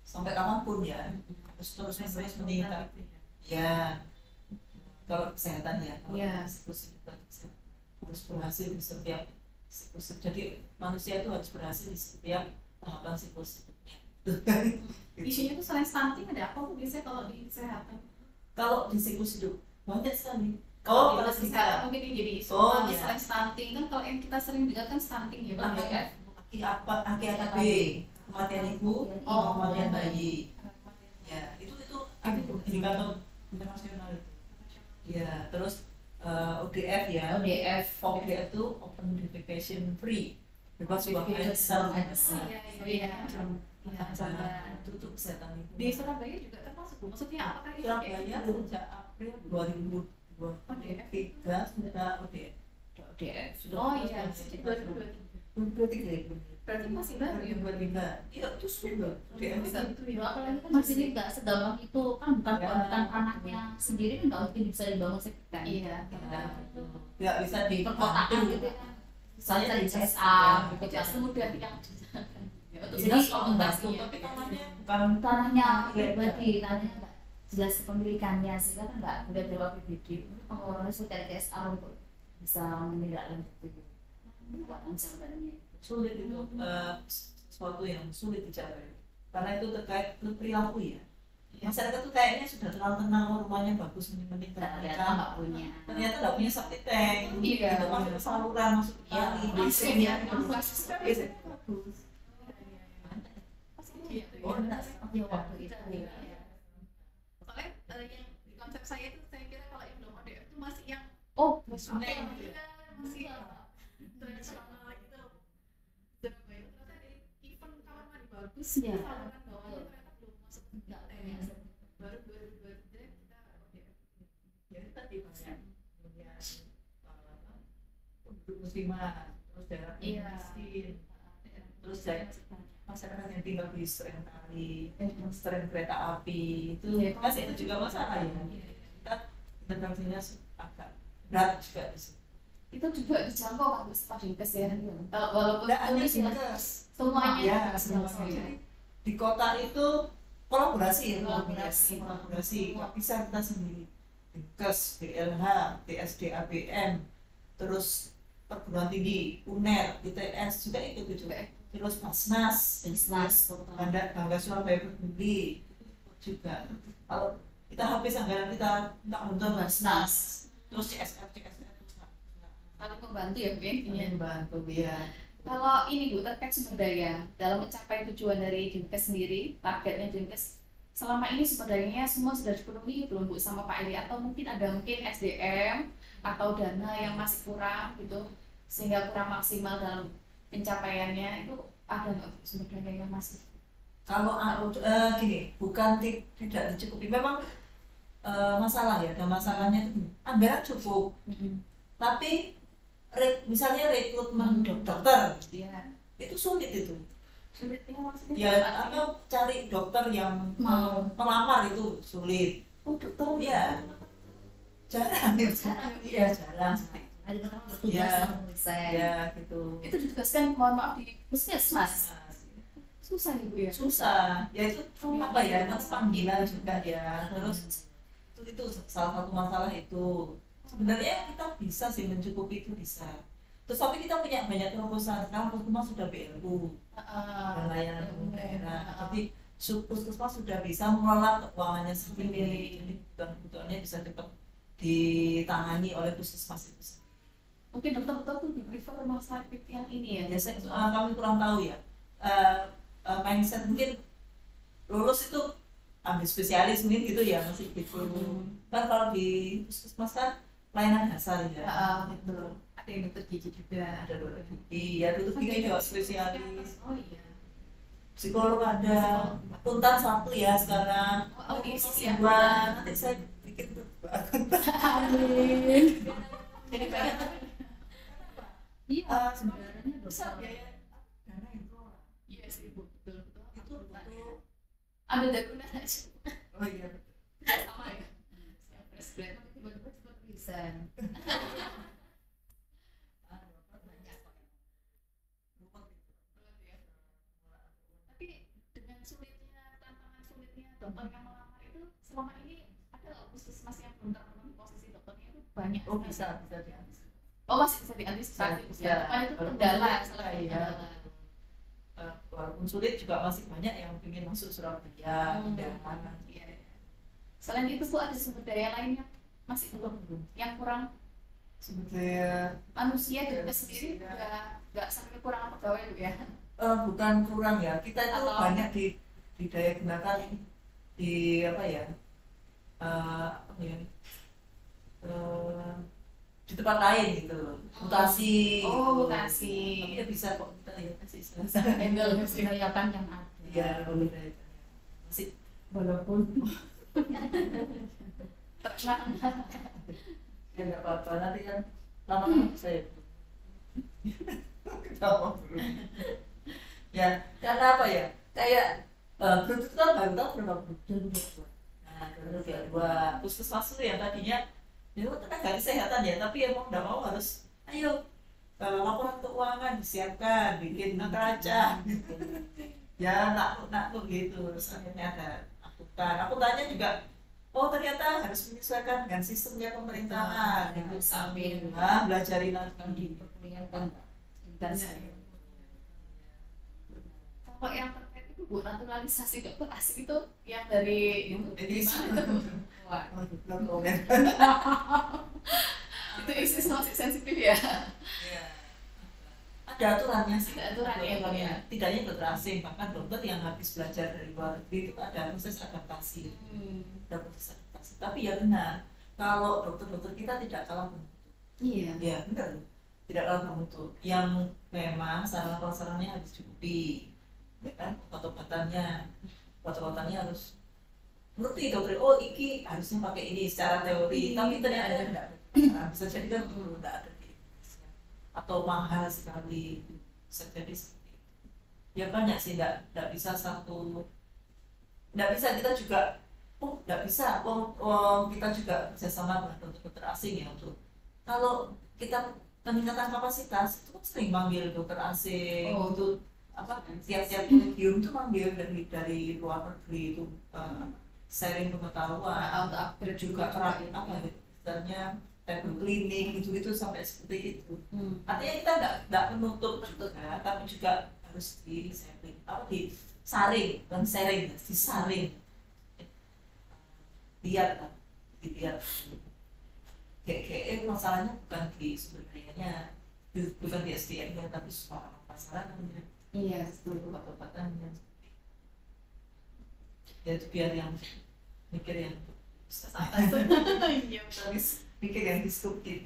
sampai kapanpun ya terus menerus meningkat ya kalau kesehatan ya Iya. siklus hidup harus berhasil di setiap siklus jadi manusia itu harus berhasil di setiap tahapan siklus hidupnya. Isunya tuh selain stunting ada apa Bu biasanya kalau di kesehatan? Kalau di siklus hidup banyak sekali Kalau kalau di kesehatan mungkin ini jadi isu. Oh, Kalau iya. selain stunting kan kalau yang kita sering dengar kan stunting ya Pak ya. AKB kematian ibu Oh, kematian bayi ya itu indikator internasional itu ya terus ODF ya ODF. ODF itu Open Defecation Free bebas buang air Defecation besar Iya. Iya. itu tuh kesehatan ibu Di Surabaya juga termasuk Bu. Maksudnya apakah itu Surabaya sejak April 2023 sudah ODF ODF. Oh iya, sejak 2023. Berarti masih baru ya Bu. 2023 iya itu sudah ODF Bisa itu ya. Apalagi kan di sini nggak segampang itu kan bukan anaknya sendiri kan nggak mungkin bisa dibangun sendiri kan. Iya. nggak bisa Di perkotaan dibantu. gitu kan. Saya Cari di CSA Tidak semudah yang dijalankan. Ya, untuk Jadi, jelas membantu, konsultasinya. tapi tanahnya bukan tanahnya Iya. pribadi, tanahnya nggak jelas kepemilikannya, sehingga kan nggak boleh lewat PBD. Pengelolaan sudah TSR untuk bisa menindaklanjuti kekuatan jambannya. sulit itu, sesuatu yang sulit dicapai karena itu terkait perilaku ya. Masyarakat tuh kayaknya sudah terlalu tenang, oh, rumahnya bagus, mending Ternyata mereka nggak punya. ternyata nggak punya septic tank, Iya. itu masuk ke saluran, masuk ke Iya, kali, Langsung WC-nya ya, bagus. langsung. WC-nya bagus. Iya, Oh, iya. enggak. Iya, waktu itu. Iya. Soalnya yang di konsep saya itu saya kira kalau yang udah modern itu masih yang Oh, Sungai. masih tradisional gitu. Surabaya itu ternyata ada event kamar mandi bagus, Iya. saluran bawahnya ternyata belum masuk nggak tank. punya. Baru 2023 kita modern. Jadi tadi banyak punya penduduk musliman, terus daerah Iya. miskin, terus masyarakat yang tinggal di sereng kali, sereng kereta api, itu Iya. masih itu juga masalah ya. Kita intervensinya agak berat juga di situ. Itu juga dijangkau kan Gus Pak Dinkes ya. Kalau walaupun Nggak hanya tulis ya, Dinkes, semuanya ya dijangkau semuanya. ya. Jadi di kota itu kolaborasi ya, Kolaborasi. kolaborasi. Nggak bisa kita sendiri. Dinkes, DLH, DSDABM, terus perguruan tinggi, UNER, ITS juga ikut juga. Terus Basnas, Bisnis kota. Bangga Surabaya Peduli juga. Kalau kita habis anggaran kita minta bantuan Basnas, terus CSR Saling membantu ya Bu ya, intinya. membantu ya. Kalau ini Bu terkait sumber daya dalam mencapai tujuan dari Dinkes sendiri, targetnya Dinkes selama ini sumber dayanya semua sudah dipenuhi belum Bu sama Pak Eli, atau mungkin ada SDM atau dana yang masih kurang gitu sehingga kurang maksimal dalam pencapaiannya, itu ada nggak Bu sumber daya yang masih? Kalau gini, bukan tidak dicukupi, memang masalah ya, ada masalahnya itu anggaran cukup, tapi misalnya rekrutmen dokter Iya. itu sulit itu. Sulitnya maksudnya Ya apa? apa cari dokter yang Mau. melamar itu sulit. Oh dokter Iya, jarang ya, iya jarang. Ada kata bertugas Iya. dosen. Ya gitu. itu ditugaskan, mohon maaf, di puskesmas. Susah nih Bu ya. Susah, ya itu apa ya, atas panggilan juga ya. Terus itu salah satu masalah itu. Sebenarnya kita bisa sih mencukupi, itu bisa. Terus tapi kita punya banyak terobosan, sekarang puskesmas sudah BLU dan layanan umum daerah. Jadi puskesmas sudah bisa mengelola keuangannya sendiri. Jadi kebutuhannya bisa cepat ditangani oleh puskesmas itu sendiri. Mungkin dokter-dokter tuh di prefer rumah sakit yang ini ya. Biasanya kami kurang tahu ya. Mindset mungkin lulus itu ambil spesialis mungkin gitu ya, masih gitu. Kan kalau di puskesmas kan pelayanan dasar ya. Betul. Ada yang dokter gigi juga. Ada dokter gigi, ya dokter gigi juga spesialis. Oh iya. Psikolog ada, akuntan satu ya sekarang. Oh iya sih ya. Dua, nanti saya bikin tuh akuntan. Amin. Jadi banyak. Iya, sebenarnya Besar dokter. biaya dana itu. Iya sih Bu, betul. Itu butuh. Ambil dari mana aja. Oh iya. Sama ya. Yang fresh grad. Tiba-tiba cepat bisa. Tapi dengan sulitnya, tantangan sulitnya dokter yang melamar itu selama ini ada nggak puskesmas yang belum terpenuhi posisi dokternya itu banyak. Oh bisa diambil. Oh masih bisa diantisipasi. Bisa. Kan itu kendala, Walaupun salah sulit, satu iya. kendala. Walaupun sulit juga masih banyak yang ingin masuk Surabaya, Undangan. Iya. Selain itu Bu, ada sumber daya lainnya masih belum yang kurang. Sebetulnya Manusia juga sendiri juga nggak sampai kekurangan pegawai Bu ya. bukan kurang ya, kita itu Atau- banyak di daya gunakan di apa ya, apa ya, di tempat lain gitu, mutasi. Oh, gitu. mutasi. Tapi ya bisa kok kita ya kasih Bisa handle sih. Budayakan yang ada. ya budaya. Masih Walaupun Terkenal. ya nggak apa-apa, nanti kan lama-lama saya ketawa dulu. Ya karena apa ya, kayak Bluetooth kan baru tahu berapa Bluetooth. Nah, dua puskesmas itu yang tadinya ya tenaga kesehatan ya, tapi ya mau nggak mau harus ayo laporan keuangan disiapkan, bikin neraca, ya nak gitu. Terus akhirnya ada akuntannya juga, oh ternyata harus menyesuaikan dengan sistemnya pemerintahan, gitu. Sambil Belajarin lagi di perkuliahan kan intens. Kalau yang terkait itu Bu, naturalisasi dokter asing itu yang dari itu Jadi gimana tuh? Wah, Itu isu masih sensitif ya. ya. Ada aturannya sih. Ada aturannya, Ada ya. Tidak hanya dokter asing, bahkan dokter yang habis belajar dari luar negeri itu ada proses adaptasi. Ada proses adaptasi. Tapi ya benar, kalau dokter-dokter kita tidak kalah bermutu. Iya. Ya benar, tidak kalah bermutu. Yang memang sarana prasarannya harus cukupi, ya kan? Obat-obatannya harus ngerti dokter. Oh, iki harusnya pakai ini secara teori, tapi ternyata tidak. Nah, bisa jadi kan tidak ada di Indonesia. Atau mahal sekali, bisa jadi seperti itu. Ya banyak sih, tidak bisa tidak bisa kita juga, tidak bisa, kita juga kerjasama dengan dokter asing ya untuk, kalau kita peningkatan kapasitas itu kan sering manggil dokter asing untuk apa, tiap-tiap kolegium itu manggil dari luar negeri itu sharing pengetahuan, Untuk upgrade juga terapi apa ya, misalnya teknik klinik gitu sampai seperti itu. Artinya kita tidak menutup ya, tapi juga harus disaring, disaring, dilihat. Kayak masalahnya bukan di sumber dayanya, bukan di SDM-nya, tapi soal pasarannya. Iya, Obat-obatannya. Ya itu biar yang mikir yang Iya, betul. mikir yang disruptif.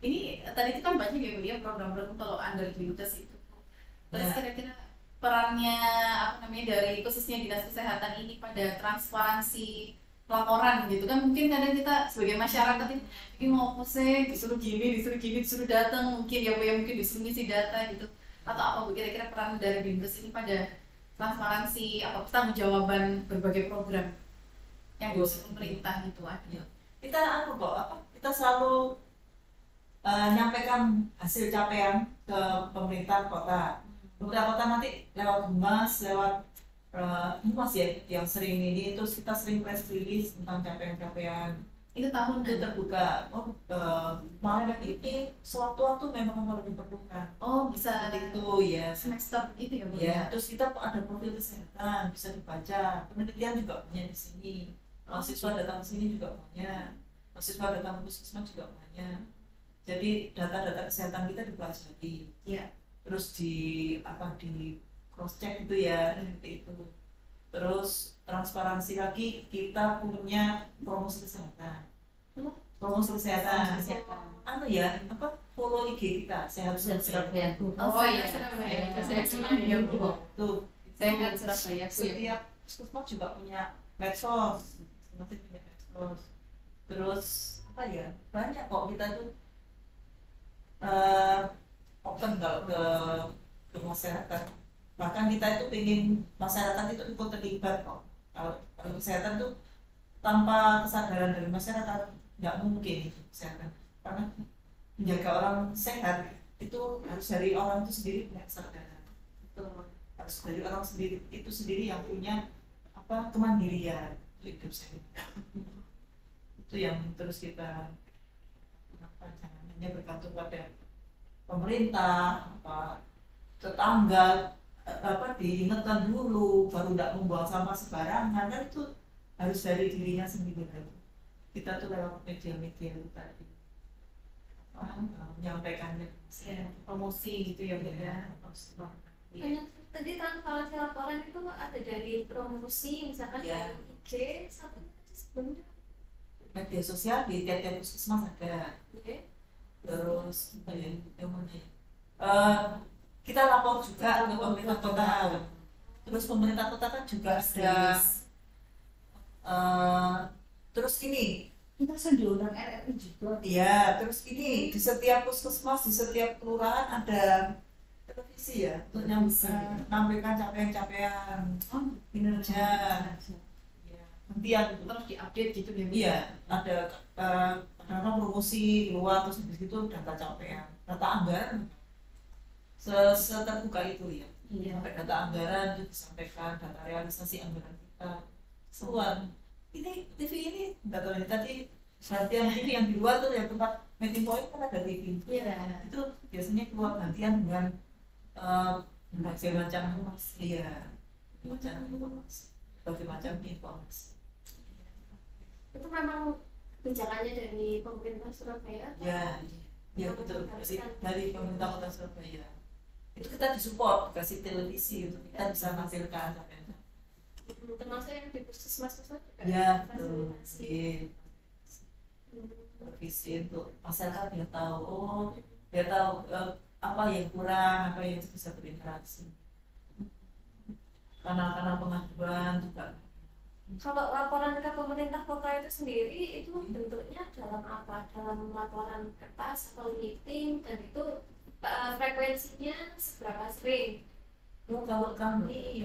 Ini tadi itu kan banyak ya Bu ya program-program kalau under Dinkes itu. Terus Ya. kira-kira perannya apa namanya dari khususnya dinas kesehatan ini pada transparansi laporan gitu kan, mungkin kadang kita sebagai masyarakat ini mau apa sih, disuruh gini disuruh datang, mungkin ya Bu ya, mungkin disuruh ngisi data gitu, atau apa Bu kira-kira peran dari Dinkes ini pada transparansi apa pertanggungjawaban berbagai program yang diusung pemerintah gitu ada. Kita kita selalu nyampaikan hasil capaian ke pemerintah kota. Pemerintah kota nanti lewat humas, lewat humas ya yang sering ini, terus kita sering press release tentang capaian-capaian. Itu tahun Itu terbuka. Kemarin ini sewaktu-waktu memang diperlukan. Oh bisa Itu ya. semester itu ya Bu Ya, terus kita ada profil kesehatan, bisa dibaca. Penelitian juga punya di sini. Mahasiswa datang ke sini juga punya. Mahasiswa datang ke puskesmas juga punya. Jadi data-data kesehatan kita dipelajari. Iya. Terus di cross check itu ya, seperti itu. Terus transparansi lagi, kita punya promosi kesehatan. Promosi kesehatan. Follow IG kita, sehat Surabaya. Oh iya, Surabaya. Saya Surabaya Bu. Tuh, Sehat Surabaya. setiap puskesmas juga punya medsos, masih punya medsos. Terus apa ya, banyak kok kita tuh open kalau ke masyarakat. Bahkan kita itu ingin masyarakat itu ikut terlibat kok. Kalau kesehatan tuh tanpa kesadaran dari masyarakat nggak mungkin itu kesehatan, karena menjaga orang sehat itu harus dari orang itu sendiri punya kesadaran. Itu harus dari orang sendiri itu sendiri yang punya kemandirian hidup sehat. Itu yang terus kita jangan hanya bergantung pada pemerintah, tetangga, diingatkan dulu baru tidak membuang sampah sembarangan, kan itu harus dari dirinya sendiri. Kita tuh lewat media-media itu tadi menyampaikannya, Promosi gitu ya Bu ya. Tadi transparansi laporan itu ada dari promosi, misalkan Ya. IG, satu sebenarnya. Media sosial di tiap-tiap puskesmas ada. Oke. Terus kita lapor juga ke pemerintah kota. Terus pemerintah kota kan juga ada. Terus ini, Kita sudah diundang RRI juga. ya, terus ini di setiap puskesmas, di setiap kelurahan ada televisi ya untuk menampilkan capaian-capaian kinerja. Ya, nanti yang Terus diupdate gitu ya Bu. iya ada karena promosi luar terus habis itu data capaian, data anggaran seterbuka itu ya. Iya. Sampai data anggaran itu disampaikan, data realisasi anggaran kita semua. Ini TV ini data ini tadi gantian TV yang di luar tuh ya, tempat meeting point kan ada TV. Iya. Itu biasanya keluar gantian dengan berbagai macam informasi, iya, berbagai macam informasi. Itu memang kebijakannya dari pemerintah Surabaya. Ya, ya betul. Dari pemerintah Kota Surabaya. Itu kita disupport, kasih televisi untuk kita bisa menampilkan. Termasuk yang di puskesmas juga. Ya, betul. Televisi untuk masyarakat biar tahu, apa yang kurang, apa yang bisa berinteraksi. Kanal-kanal pengaduan juga. Kalau laporan ke pemerintah kota itu sendiri itu bentuknya dalam apa? Dalam laporan kertas atau meeting, dan itu frekuensinya seberapa sering? Kalau kami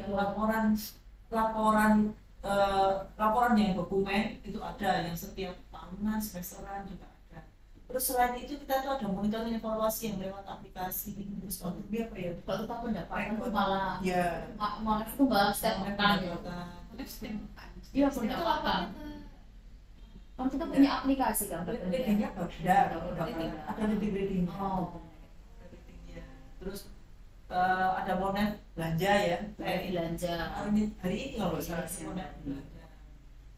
laporan yang dokumen itu ada yang setiap tahunan, semesteran juga ada. Terus selain itu kita tuh ada monitoring evaluasi yang lewat aplikasi. Terus kalau itu apa ya? Kalau kita pendapatan itu malah Ya. malah itu bahas setiap pekan ya. Iya pendapatan. Kan kita punya aplikasi kan. Ratingnya ada ratingnya. Oh. Terus ada monet belanja ya. Belanja. Hari ini kalau salah monet belanja.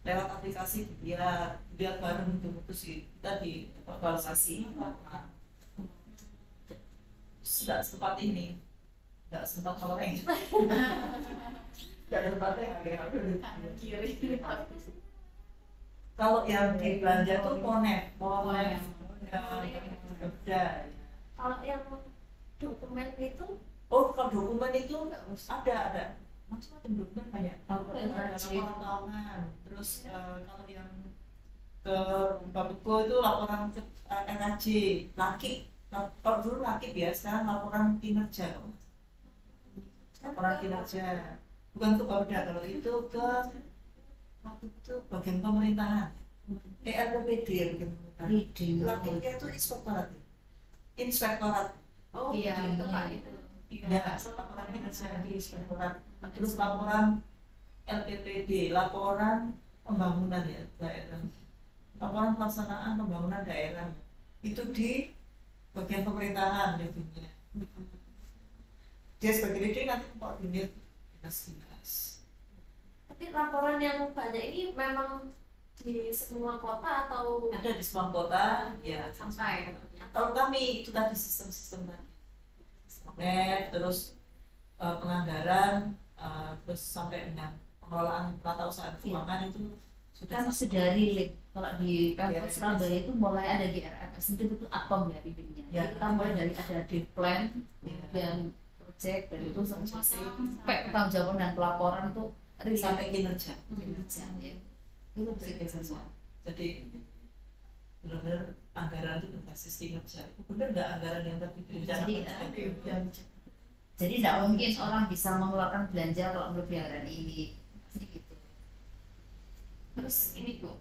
Lewat aplikasi biar bareng itu sih kita di evaluasi. Tidak sempat ini, tidak sempat kalau yang tidak ada tempatnya kiri. Kalau yang di belanja tuh monet ada. Kalau yang dokumen itu, Kalau dokumen itu ada macam-macam dokumen banyak. Kalau ada laporan tahunan, terus kalau yang ke Bapeko itu laporan ke NAJ, kalau dulu laki ya, sekarang laporan kinerja. Laporan kinerja, bukan ke Bapeda, kalau itu ke waktu itu bagian pemerintahan, RPPD ya, bagian pemerintahan. Lakinya itu inspektorat. Oh iya, itu Pak itu. Ya, laporan kinerja di inspektorat. Terus laporan LPPD, laporan pembangunan ya daerah. Laporan pelaksanaan pembangunan daerah itu di bagian pemerintahan ya. Dia sebagai leader nanti koordinir dinas. tapi laporan yang banyak ini memang di semua kota atau Ada di semua kota ya. Sampai Kalau kami itu tadi sistem-sistem tadi, terus penganggaran, terus sampai dengan pengelolaan tata usaha keuangan itu Kan sudah sudah relate. Kalau di Pemkot GRMS. Surabaya itu mulai ada GRMS, itu atom ya bibitnya. Ya. Kita mulai dari ada di plan, Ya. dan project, dan itu semua sampai pertanggungjawaban dan pelaporan itu sampai kinerja. kinerja ya. Itu bisa semua. Jadi benar-benar anggaran itu berbasis kinerja. Benar nggak anggaran yang tadi direncanakan? Jadi tidak mungkin orang bisa mengeluarkan belanja kalau melebihi anggaran ini. Pasti gitu. terus ini Bu,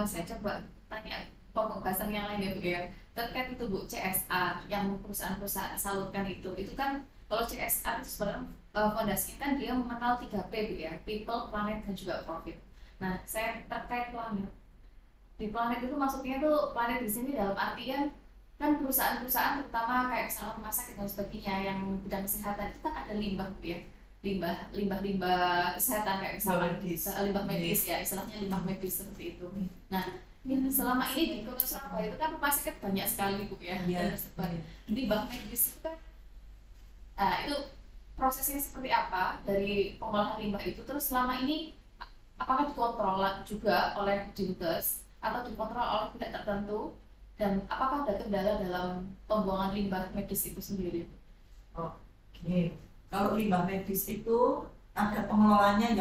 saya coba tanya pembahasan yang lain ya Bu ya, terkait itu Bu, CSR yang perusahaan-perusahaan salurkan itu kan kalau CSR itu sebenarnya fondasinya kan dia mengenal 3P Bu ya, people, planet, dan juga profit. Nah saya terkait planet, di planet itu maksudnya tuh planet di sini dalam artian kan perusahaan-perusahaan terutama kayak misalnya rumah sakit dan sebagainya yang bidang kesehatan itu kan ada limbah Bu ya, limbah kesehatan kayak misalnya limbah medis ya, istilahnya limbah medis seperti itu. Nah selama ini di Kota Surabaya itu kan rumah sakit banyak sekali Bu ya, dan tersebar. Limbah medis itu kan itu prosesnya seperti apa dari pengolahan limbah itu, terus selama ini apakah dikontrol juga oleh Dinkes atau dikontrol oleh pihak tertentu, dan apakah ada kendala dalam pembuangan limbah medis itu sendiri? Oke. Kalau limbah medis itu ada pengelolanya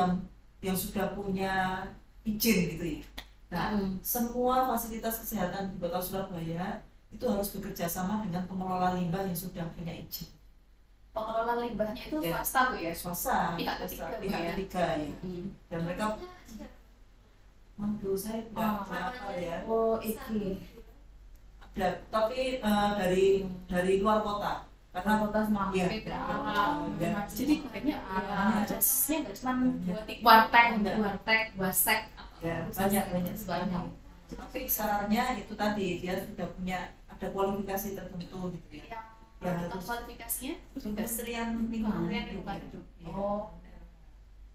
yang sudah punya izin gitu ya. Nah, semua fasilitas kesehatan di Kota Surabaya itu harus bekerja sama dengan pengelola limbah yang sudah punya izin. Pengelola limbahnya itu Ya. swasta Bu ya? Swasta, Pihak ketiga, Bu, pihak ya? ketiga ya. Dan mereka, menurut saya nggak apa ya. Oh iki. tapi dari luar kota karena kota semua Iya. beda. Iya. Jadi banyak Aksesnya nggak cuma buat warteg, Enggak. wasek, ya banyak banyak banyak. tapi sarannya itu tadi dia sudah punya ada kualifikasi tertentu gitu ya yang untuk kualifikasinya Kementerian Lingkungan Lingkungan Hidup. Ya. Oh.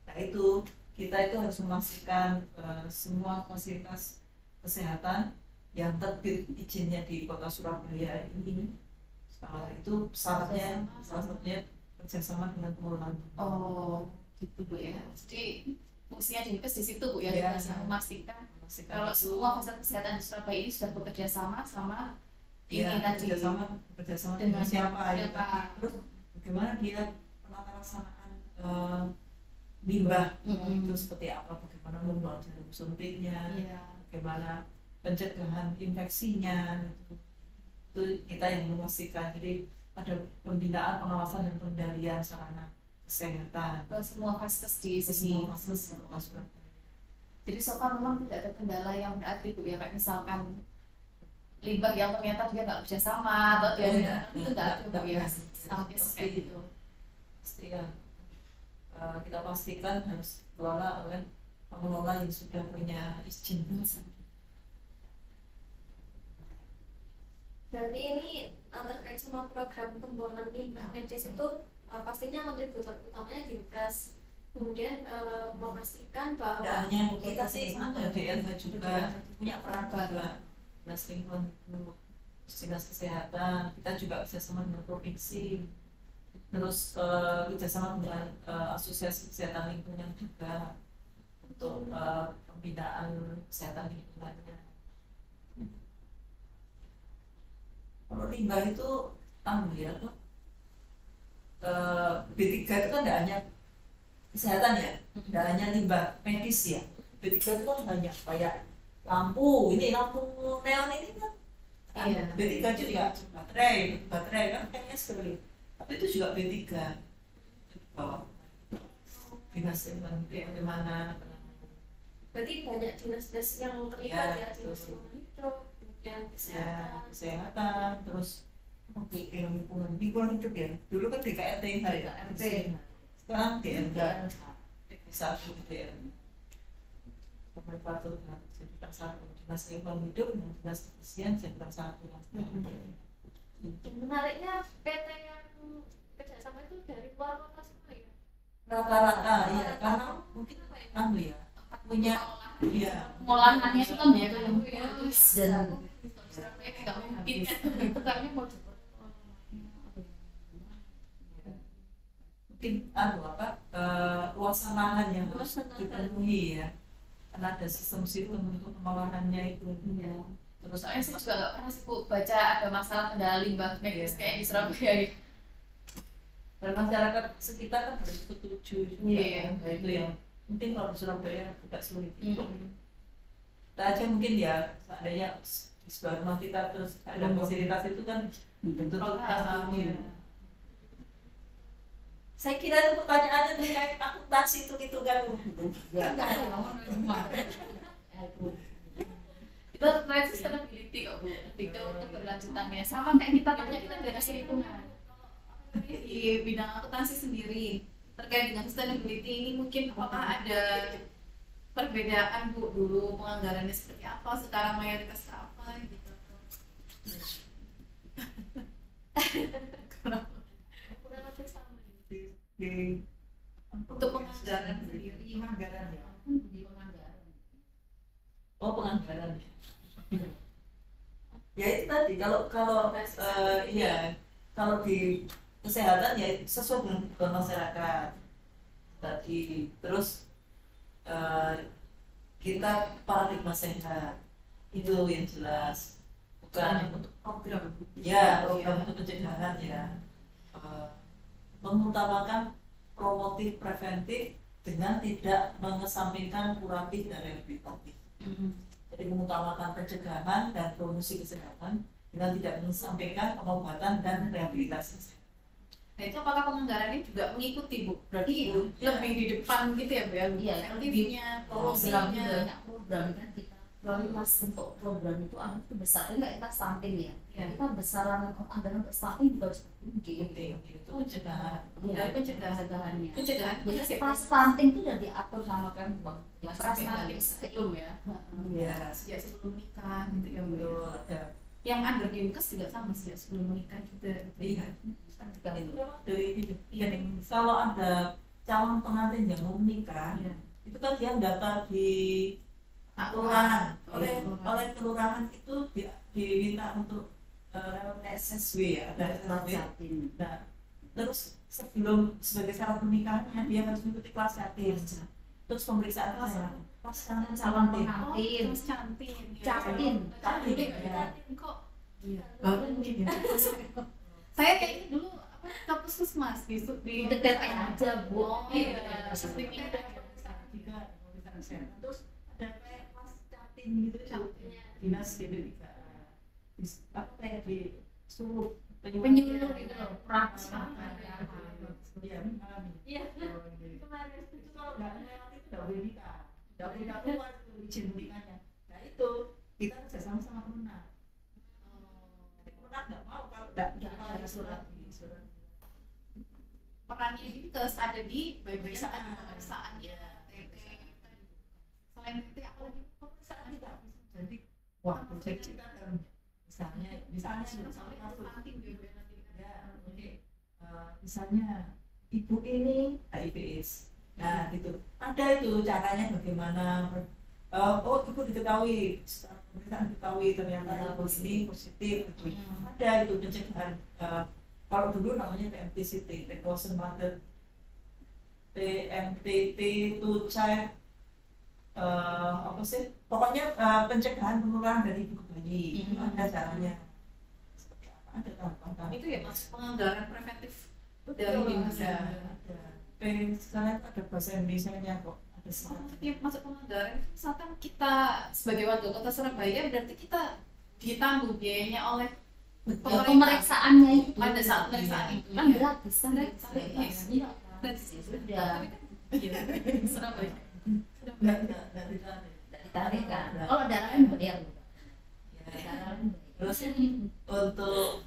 Nah itu kita itu harus memastikan semua fasilitas kesehatan yang terbit izinnya di Kota Surabaya ini itu syaratnya salah satunya kerjasama dengan pengelola. oh gitu Bu ya. Jadi fungsinya Dinkes di situ Bu ya, Iya. bisa memastikan kalau semua fasilitas kesehatan di Surabaya ini sudah bekerja sama sama ini tadi kerjasama dengan dengan siapa ya. siapa. Terus bagaimana dia penata laksanaan limbah itu seperti apa, bagaimana membuang jarum suntiknya, Iya. bagaimana pencegahan infeksinya, itu kita yang memastikan. Jadi ada pembinaan, pengawasan dan pengendalian sarana kesehatan Ke semua fasilitas di sini. semua fasilitas Kota Surabaya. Jadi so far memang tidak ada kendala yang berarti Bu ya, kayak misalkan limbah yang ternyata dia nggak kerja sama atau dia itu nggak ada Bu ya, sampai kayak gitu. Pasti ya, kita pastikan harus dikelola oleh pengelola yang sudah punya izin. Berarti ini terkait sama program pembuangan limbah medis itu pastinya kontributor utamanya Dinkes. Kemudian memastikan bahwa Tidak hanya kita sih, ada DLH juga punya peran juga. Dinas Lingkungan Hidup, Dinas Kesehatan, kita juga kerjasama dengan provinsi, terus kerjasama dengan Asosiasi Kesehatan Lingkungan juga untuk pembinaan kesehatan lingkungannya. Kalau limbah itu ya, B3 itu kan tidak hanya kesehatan ya, tidak hanya limbah medis ya. B3 itu kan banyak kayak lampu, ini lampu neon ini kan Iya. B3 juga baterai kan kayaknya sekali, tapi itu juga B3. Dinas Lingkungan bagaimana? berarti banyak dinas-dinas yang terlibat Ya, ya, dinas betul. lingkungan hidup, kemudian Ya, kesehatan. kesehatan, terus lingkungan hidup ya. Dulu kan DKRT ya, sekarang DLH satu gitu ya. Pemerintah jadi tak satu, Dinas Lingkungan Hidup dan Dinas Kebersihan jadi tak satu. Menariknya PT yang kerjasama itu dari luar kota semua ya. Rata-rata ya, karena mungkin ya punya ya Pengolahannya itu kan butuh yang Iya. bagus dan Surabaya nggak mungkin kan, itu karena mau mungkin luasan lahan yang harus dipenuhi ya, karena ada sistem untuk pengolahannya itu. Terus soalnya saya juga nggak pernah sih Bu baca ada masalah kendala limbah medis kayak di Surabaya gitu. Dan masyarakat sekitar kan harus setuju juga. Iya. Nah, itu yang mungkin kalau di Surabaya agak sulit. Kita aja mungkin ya seandainya di sebelah rumah kita terus ada fasilitas itu kan bentuk Iya. saya kira itu pertanyaannya terkait akuntansi itu gitu kan. Itu terkait sustainability kok Bu, itu keberlanjutannya sama kayak kita tanya kita dari hasil lingkungan di bidang akuntansi sendiri terkait dengan sustainability ini mungkin apakah ada perbedaan Bu dulu penganggarannya seperti apa, sekarang mayoritas apa gitu. Kurang lebih sama. Untuk penganggaran sendiri Penganggaran ya. di penganggaran. Oh, penganggaran. Ya itu tadi kalau iya, kalau di kesehatan ya sesuai dengan kebutuhan masyarakat tadi. Terus kita paradigma sehat itu yang jelas, bukan untuk program untuk pencegahan ya. Mengutamakan promotif preventif dengan tidak mengesampingkan kuratif dan rehabilitatif. Jadi mengutamakan pencegahan dan promosi kesehatan dengan tidak mengesampingkan pengobatan dan rehabilitasi. Nah itu apakah penganggarannya juga mengikuti Bu? Berarti Iya. lebih di depan gitu ya Bu ya? Iya, LTV-nya, Program promosinya. banyak program kan kita prioritas untuk program itu anak itu besar, enggak kita stunting ya. Ya. Kita besaran anggaran untuk stunting juga harus tinggi. itu pencegahan. Dari pencegahannya. Pencegahan Jadi itu setelah stunting itu udah diatur sama Pemkot. Ya, sampai stunting sebelum ya. Iya, Sejak sebelum nikah gitu ya Bu. betul ada. Yang under dinkes juga sama sejak sebelum menikah juga. Iya. kan juga Itu memang dari itu. Jadi kalau ada calon pengantin yang mau menikah, Iya. itu kan dia daftar di kelurahan. Oleh kelurahan itu diminta untuk SSW ya, ada SSW. Jatim. Nah, terus sebelum sebagai syarat pernikahannya dia harus mengikuti kelas yatim. Terus pemeriksaan kesehatan. Pasangan calon pengantin. Terus cantik. Cantik. Cantik. Kok Iya. baru mungkin ya. Saya kayaknya dulu apa ke puskesmas di Deket aja Bu. Oh iya. Sering Juga pemeriksaan kesehatan. Terus ada kayak kelas catin gitu dinas gitu apa kayak di suruh Penyuluh gitu loh, praktek. Iya, mengalami. Iya. Kemarin itu kalau nggak melewati itu nggak boleh nikah, nggak boleh nikah keluar itu izin nikahnya. Nah itu kita kerjasama sama Kemenang. Jadi Kemenang nggak mau kalau nggak ada surat. perannya dinkes ada di pemeriksaan ya. Selain itu apa lagi? Pemeriksaan kita jadi wah proyek kita kan misalnya sudah sampai masuk ya oke. Misalnya ibu ini HIV/AIDS. Nah gitu ada itu caranya bagaimana ibu diketahui setelah pemeriksaan diketahui ternyata ibu ini positif gitu. Ada itu pencegahan kalau dulu namanya PMTCT precaution method PMTT to child apa sih pokoknya pencegahan penularan dari ibu ke bayi. Ada caranya seperti apa ada tahapan Itu ya mas penganggaran preventif dari dinkes ya. Sekarang ada bahasa Indonesia-nya kok ada semacam Ya, masuk penganggaran itu misalkan kita sebagai warga kota Surabaya berarti kita ditanggung biayanya oleh Ya, pemeriksaannya itu pada saat pemeriksaan itu kan ya. gratis kan Gratis. gratis. Iya. Gratis. Sudah Iya, Surabaya. nggak ditarik kan. Kalau darah kan bayar. ya. Darah kan Terus untuk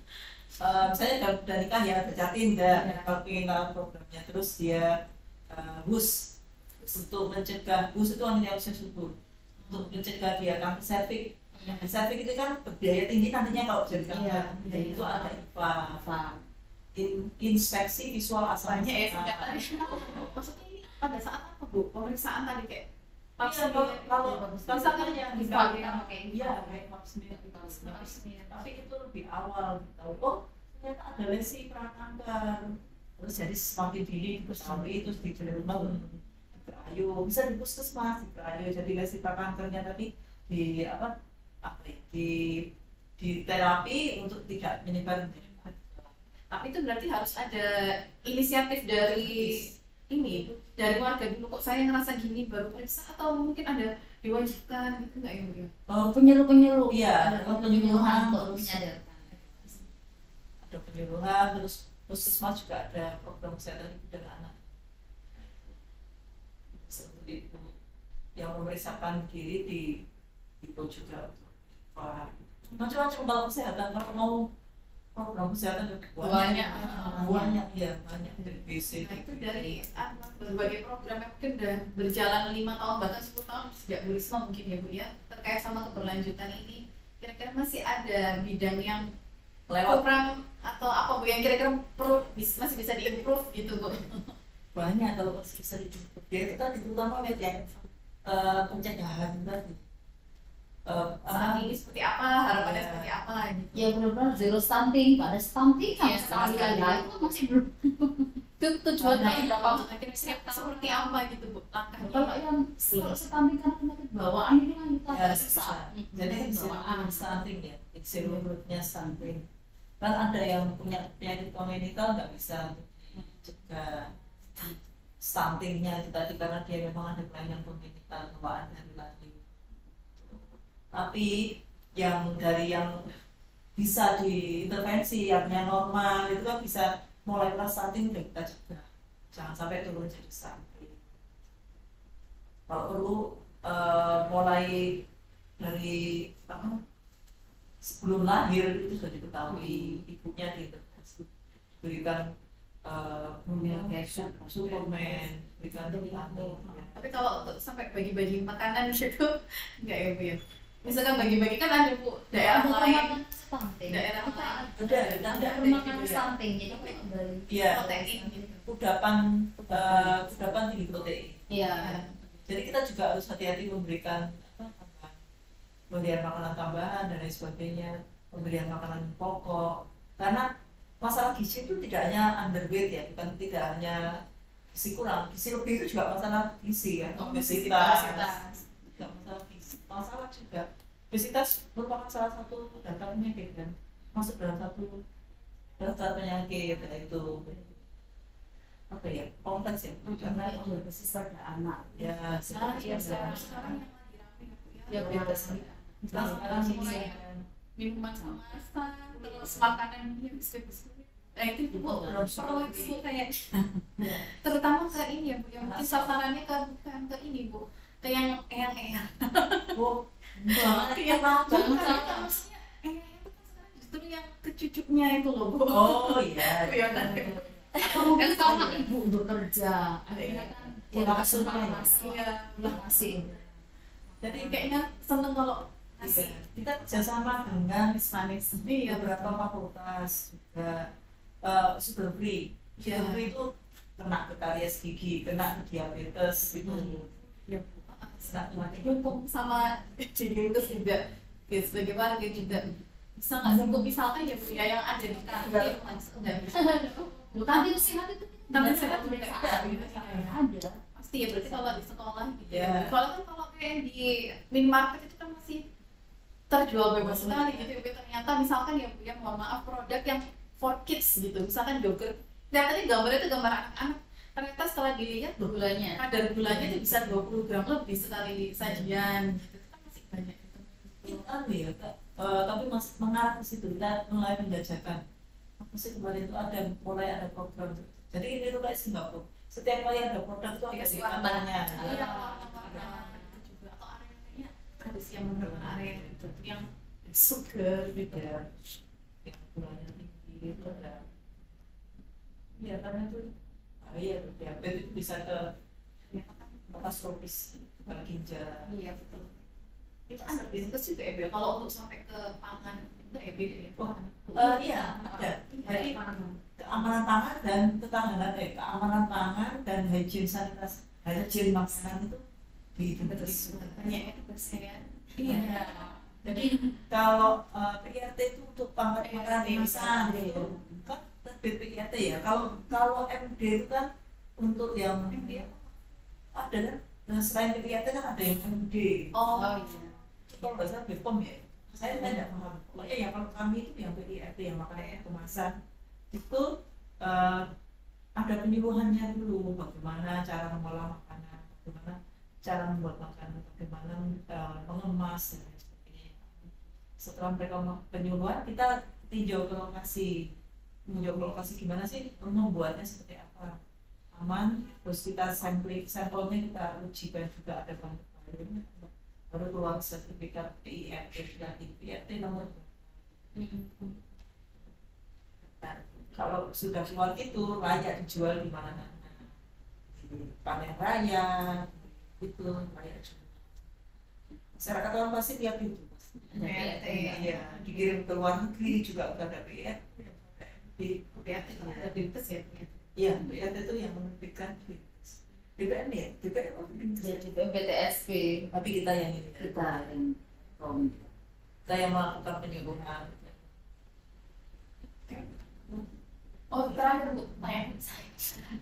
misalnya kalau udah nikah ya berjatin dan kalau ingin tahu programnya terus dia HUS untuk mencegah HUS itu wanita usia subur untuk mencegah dia kanker serviks. Serviks itu kan berbiaya tinggi nantinya kalau jadi kanker. Iya. Itu ada IPA, apa? inspeksi visual asal Banyak ya singkatannya. Maksudnya ini pada saat apa Bu? Pemeriksaan tadi kayak Iya, kalau misalkan yang di iya kayak pap smear tapi itu lebih awal tahu oh ternyata ada lesi prakanker terus jadi semakin dini diketahui terus diterima diperayu bisa di puskesmas diperayu jadi lesi prakankernya tapi di apa ya, di terapi untuk tidak menyebar. tapi itu berarti harus ada inisiatif dari ini dari warga dulu kok saya ngerasa gini baru periksa atau mungkin ada diwajibkan gitu nggak ya Bu? Penyuluh-penyuluh. Iya, Ada penyuluhan untuk menyadarkan. ada penyuluhan terus puskesmas juga ada program kesehatan ibu dan anak seperti itu yang memeriksakan diri di itu juga macam-macam kalau kesehatan kalau mau program kesehatan Banyak. banyak ya banyak dari BC. Nah itu dari berbagai program yang mungkin udah berjalan 5 tahun bahkan 10 tahun sejak Bu Risma mungkin ya Bu ya terkait sama keberlanjutan ini kira-kira masih ada bidang yang kurang atau apa Bu yang kira-kira perlu masih bisa diimprove gitu Bu? Banyak kalau masih bisa diimprove ya itu tadi terutama yang pencegahan tadi Saat ini seperti apa harapannya seperti apa gitu? Ya benar-benar zero stunting, pada stunting sama Iya, sekali sama sekali. lah itu masih belum. Itu tujuannya berapa kira-kira seperti apa gitu Bu langkahnya? Kalau yang stunting karena penyakit bawaan ini kan kita ya agak susah. susah. Jadi Bawaan. stunting ya, xerolutnya stunting. Kan ada yang punya penyakit kongenital nggak bisa mencegah stuntingnya tadi karena dia memang ada kelainan kongenital bawaan dari lahir. Tapi yang dari yang bisa diintervensi yang normal itu kan bisa mulai kelas stunting udah kita cegah jangan sampai turun jadi stunting kalau perlu mulai dari apa sebelum lahir itu sudah diketahui ibunya diberikan suplemen, berikan vitamin. Tapi kalau untuk sampai bagi-bagi makanan gitu enggak ya Bu ya? Misalkan bagi-bagi kan ada Bu daerah lain, stunting. daerah Kita lain ada rumah makan stunting, jadi kita kembali. Iya, protein gitu. kudapan tinggi protein. Iya. Jadi kita juga harus hati-hati memberikan pemberian makanan tambahan dan lain sebagainya, pemberian makanan pokok. Karena masalah gizi itu tidak hanya underweight ya, bukan tidak hanya gizi kurang, gizi lebih itu juga masalah gizi ya, obesitas, juga masalah gizi, masalah juga obesitas merupakan salah satu daftar penyakit kan, masuk dalam satu daftar penyakit yaitu apa ya, kompleks ya, karena Obesis pada anak. ya Sekarang seperti sekarang yang yang lagi rame ya Bu ya. Diabetes. sekarang mulai minuman kemasan, terus makanan yang biskuit-biskuit. Nah itu Bu, perlu itu kayak terutama ke ini ya Bu, yang mungkin sasarannya ke bukan ke ini Bu, ke yang eyang-eyang. oh, Ke yang Jangan maksudnya salah. eyang-eyang itu kan sekarang justru yang ke cucunya itu loh Bu. oh iya, Iya, kan? Atau mungkin kalau ibu bekerja, akhirnya kan dia langsung masih, Iya. masih. jadi Kayaknya seneng kalau ngasih kita kerjasama dengan manis. Iya, beberapa fakultas juga sugar free. Iya. Sugar free itu kena ke karies gigi, kena ke diabetes gitu. Iya. Kena penyakit. Dukung sama diabetes juga. Ya, sebagai warga juga bisa nggak sih Bu, misalkan ya Bu ya yang ada di kantin langsung nggak bisa. Bukan itu sehat itu. Tapi sehat juga juga ada. Pasti ya berarti kalau di sekolah gitu. Iya. Kalau kan kalau kayak di minimarket itu kan masih terjual bebas sekali gitu. Tapi ternyata misalkan ya Bu ya, mohon maaf, produk yang for kids gitu. Misalkan yogurt. Ternyata gambarnya itu gambar anak-anak. Ternyata setelah dilihat Gulanya. kadar gulanya itu bisa 20 gram lebih sekali sajian gitu. Itu kan masih banyak gitu. Itu ya, Kak. Tapi masih mengarah ke situ, kita mulai menjajakan. Apa sih kemarin itu mulai ada program. Jadi ini tuh kayak Singapura. Setiap kali ada produk itu ada Dikasih di warna. katanya. Iya, warna-warna itu juga. Atau areanya ada sih yang benar-benar area gitu, yang sugar gitu. Ya, yang gulanya tinggi itu ada. Ya karena itu bahaya, diabetes itu bisa ke katastrofis pada ginjal. Iya betul. Itu ada bisnis juga ya, Bel? Kalau untuk sampai ke pangan itu ya beda ya. Iya, ada. Jadi keamanan pangan dan ketahanan keamanan pangan dan hygiene sanitasi, hygiene makanan itu Terus banyak itu ya. Iya. Jadi kalau PIRT itu untuk pangan makanan instan gitu. Kan terbit PIRT ya. Kalau MD itu kan untuk yang ada kan. Nah, selain PIRT kan ada yang MD. Oh iya. Kalau nggak salah BPOM ya. Saya tidak paham. Pokoknya ya kalau kami itu yang PIRT yang makanan kemasan itu ada penyuluhannya dulu, bagaimana cara mengolah makanan, bagaimana cara membuat makanan, bagaimana mengemas dan lain sebagainya. Setelah mereka penyuluhan, kita tinjau ke lokasi, gimana sih membuatnya seperti apa, aman. Terus kita sampelnya kita uji dan juga ada bahan baru keluar sertifikat PIRT dan PIRT nomor. Nah, kalau sudah keluar itu layak dijual di mana-mana, di panen raya itu layak dijual. Masyarakat orang pasti lihat itu. Iya, dikirim ke luar negeri juga udah ada PIRT. Di PIRT kalau ada bisnis ya. Iya, PIRT itu yang menerbitkan BPN ya, BPN Jadi BTSP tapi kita yang ini, kita yang kita yang melakukan penyuluhan. Oh terakhir Bu, tanya saya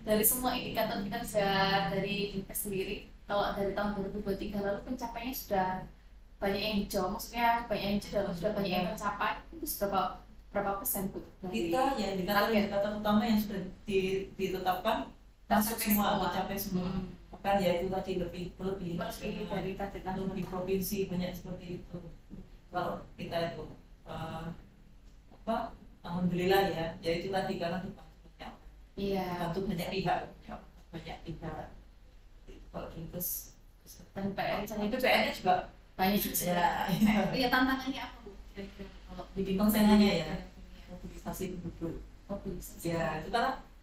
dari semua indikator kita sudah dari kita sendiri, kalau dari tahun 2023 lalu pencapaiannya sudah banyak yang hijau, maksudnya banyak yang hijau, sudah banyak yang tercapai, itu berapa persen Bu? Kita ya indikator utama yang sudah ditetapkan masuk semua, tercapai semua. Bahkan ya itu tadi lebih dari target tahun di provinsi banyak seperti itu. Kalau kita itu alhamdulillah ya itu tadi karena dibantu banyak, iya, bantu banyak pihak. Kalau terus dan PN PPN-nya juga banyak juga. Ya tantangannya apa Bu? Kira-kira kalau di bidang Tantangannya ya, mobilisasi penduduk. Ya, itu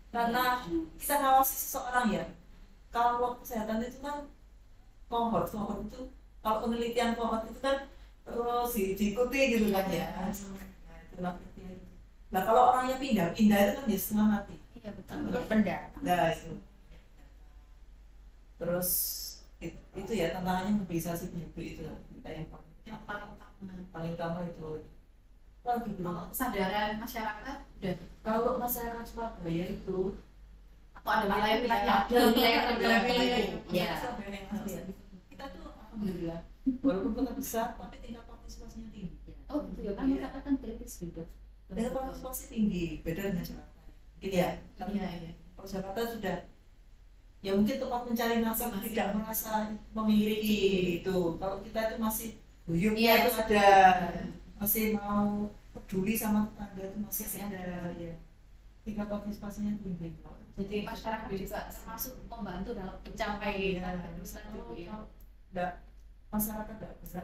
karena kita ngawasi seseorang ya. Kalau kesehatan itu kan kohort itu, kalau penelitian kohort itu kan terus diikuti gitu kan ya. Nah, itulah penelitian. Nah kalau orangnya pindah-pindah itu kan ya setengah mati. Iya betul. Pendatang. Nah itu. Terus itu ya tantangannya mobilisasi penduduk itu kita yang paling utama itu. Kalau kesadaran masyarakat udah, Kalau masyarakat Surabaya itu atau ada wilayah-wilayah Ada wilayah-wilayah ya. ya. Kita tuh alhamdulillah walaupun kota besar tapi tingkat partisipasinya tinggi. Oh betul ya kan kita kan kritis juga. Tingkat partisipasi tinggi beda dengan Jakarta. Gitu ya. Iya. Kalau Jakarta sudah ya mungkin tempat mencari nafkah tidak merasa memiliki itu. Kalau kita itu masih guyupnya itu ada, masih mau peduli sama tetangga itu masih ada ya. Tingkat partisipasinya tinggi. Jadi masyarakat juga termasuk membantu dalam mencapai urusan itu ya. Enggak, masyarakat enggak bisa.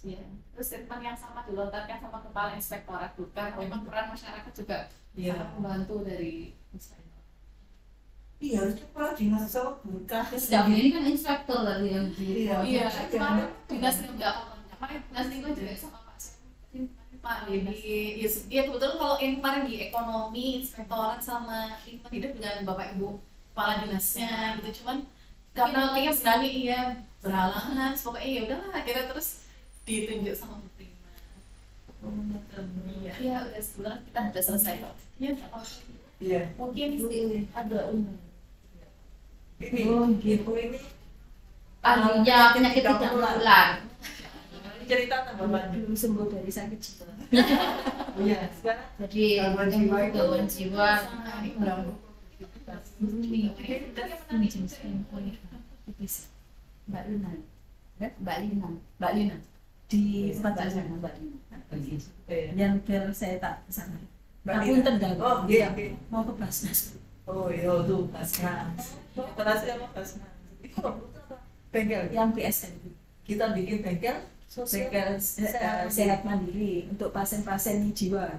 Ya. Terus statement yang sama dilontarkan sama Kepala Inspektorat bukan memang peran masyarakat juga sangat membantu dari inspektor. Iya, harusnya kepala dinas sama bukan. Sedang ini kan inspektor tadi yang Iya, kemarin dinas lingkungan nggak apa-apa. Kemarin dinas lingkungan juga sama Pak Dedi, ya kebetulan kalau yang kemarin di ekonomi, inspektorat sama lingkungan hidup dengan Bapak Ibu Kepala Dinasnya gitu, cuman karena kayaknya sebenarnya iya berhalangan, pokoknya ya udahlah akhirnya terus ditunjuk sama Bu Prima. Iya, udah sebulan kita udah selesai kok. Iya, Iya. mungkin ada Ini, ini ahlinya penyakit tidak menular. cerita tambah lanjut. Belum sembuh dari sakit jiwa. Iya, sekarang Jadi gangguan jiwa ini jenis Mbak Lina, Mbak Lina di tempat saya Mbak Lina. Yang biar saya tak sana. Aku tendang. Oh iya, Mau ke Basnas. oh iya tuh Basnas. Terasi apa Basnas? Itu apa? Bengkel. Yang PSN. Kita bikin bengkel Bengkel sehat mandiri untuk pasien-pasien jiwa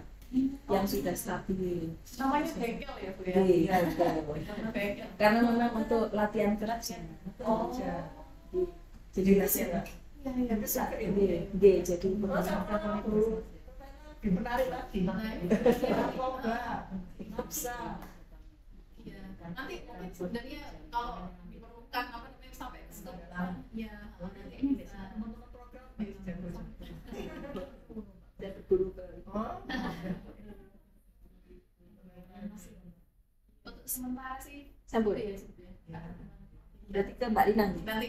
yang sudah stabil. namanya bengkel ya Bu ya. Iya, Nama bengkel. karena memang untuk latihan keras ya. Oh. Jadi nasional. Iya, bisa. jadi Menarik lagi. Narkoba, nafsa. Iya. Nanti mungkin sebenarnya kalau diperlukan apa namanya sampai ke stop. Ya, nanti ini bisa. Untuk sementara sih Sambut. ya. Berarti ke Mbak Lina. Nanti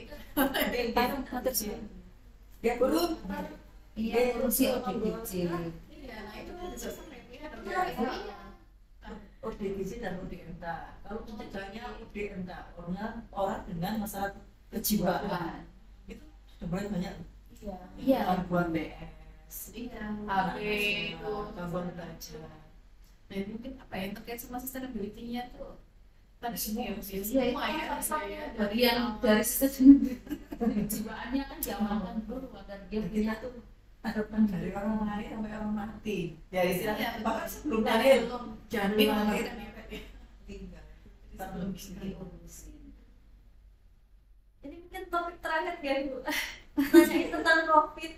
Ya dulu. Iya, kursi ODGJ. iya, nah itu kan bisa sampai ya. ODGJ dan ODMK. Kalau pencegahannya ODMK, orang dengan masalah kejiwaan itu sudah mulai banyak. Iya. Gangguan BS, Iya, HP itu gangguan belajar. Nah, mungkin apa yang terkait sama sustainability-nya tuh tadi Semua, semua ya, saya Bagian dari sistem kejiwaannya kan diamalkan dulu agar dia Kita punya tuh harapan dari orang lain sampai orang mati. Ya istilahnya Iya, bahkan sebelum dari lahir belum janin lahir lahir kan ya. tinggal. Kita Sebelum belum bisa Ini mungkin topik terakhir ya Bu. Nanyain tentang COVID.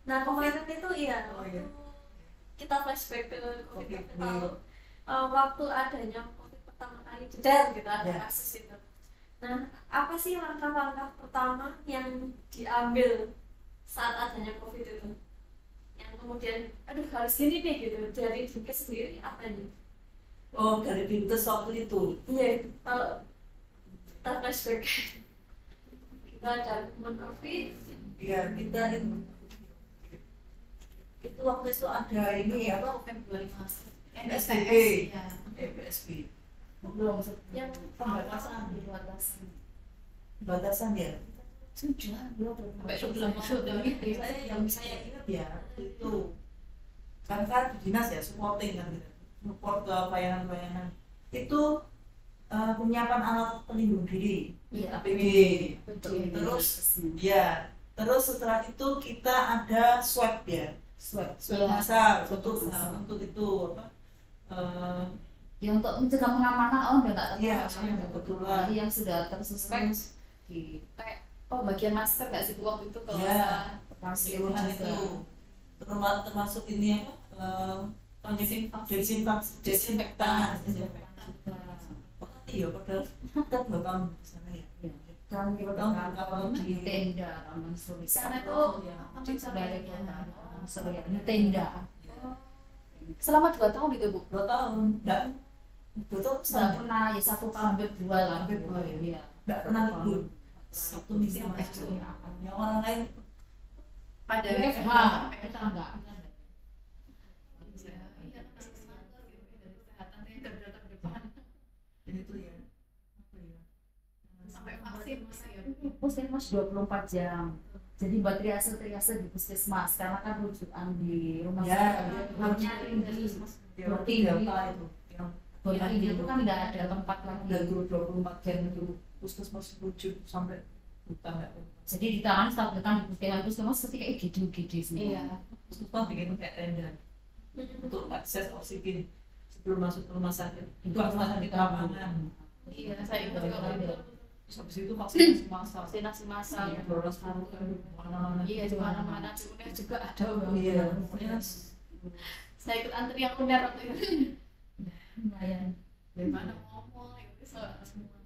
Nah kemarin itu iya, Oh, iya. kita flashback ke COVID Covid. kita tahu waktu adanya COVID pertama kali jedar gitu ada Ya. kasus itu. Nah apa sih langkah-langkah pertama yang diambil saat adanya COVID itu? Yang kemudian aduh harus gini nih gitu dari Dinkes sendiri apa nih? Oh dari Dinkes waktu itu. Iya kalau kita flashback kita ada COVID. Ya kita itu waktu itu ada ini apa Februari Maret PSBB. ya. PSBB. belum yang Pembatasan. Batasan ya. Sampai sebelum masuk Yang saya ingat ya itu kan di dinas ya supporting kan gitu. Support ke pelayanan-pelayanan itu penyiapan alat pelindung diri Iya. APD Betul. terus ya Terus setelah itu kita ada swab ya, swab swab ya. masal Swab untuk masal. untuk itu apa? Ya untuk mencegah pengamanan udah nggak Iya, tertular. kebetulan. Jadi yang sudah tersuspek di Kayak bagian masker nggak sih Bu, waktu itu kalau Iya. pasir Lingkungan juga. itu termasuk ini apa? Desinfektan. Iya, padahal kan bakal sana ya. Kan kita kalau di tenda Taman Suri. sana tuh Di sebelah di tenda. selama 2 tahun gitu Bu. 2 tahun, enggak betul Nggak sampai pernah ya 1 tahun hampir 2 lah. Hampir 2 ya. Iya. enggak pernah libur. Sabtu Minggu masuk. Yang orang lain Pada WFH kita enggak. itu ya. Apa ya? sampai vaksin Mas, ya. Puskesmas 24 jam. Jadi buat triase di puskesmas karena kan rujukan di rumah Ya, sakit. harus Tinggi. Ya, Berarti Delta itu yang Tinggi itu kan nggak ada tempat lagi. dari 24 jam itu puskesmas lucu sampai hutan enggak. Jadi di tangan staf dekan di puskesmas seperti kayak IGD semua. Iya. Puskesmas bikin kayak tenda untuk akses oksigen sebelum masuk ke rumah sakit. Itu rumah sakit lapangan. Iya, saya ikut juga waktu itu. Terus habis itu vaksinasi massal. Vaksinasi massal. Iya, 12 kan mana-mana. Iya, di mana-mana di UNER juga ada. Iya, pokoknya Saya ikut antri yang UNER waktu itu. Lumayan. dari Mana ngomong itu semua.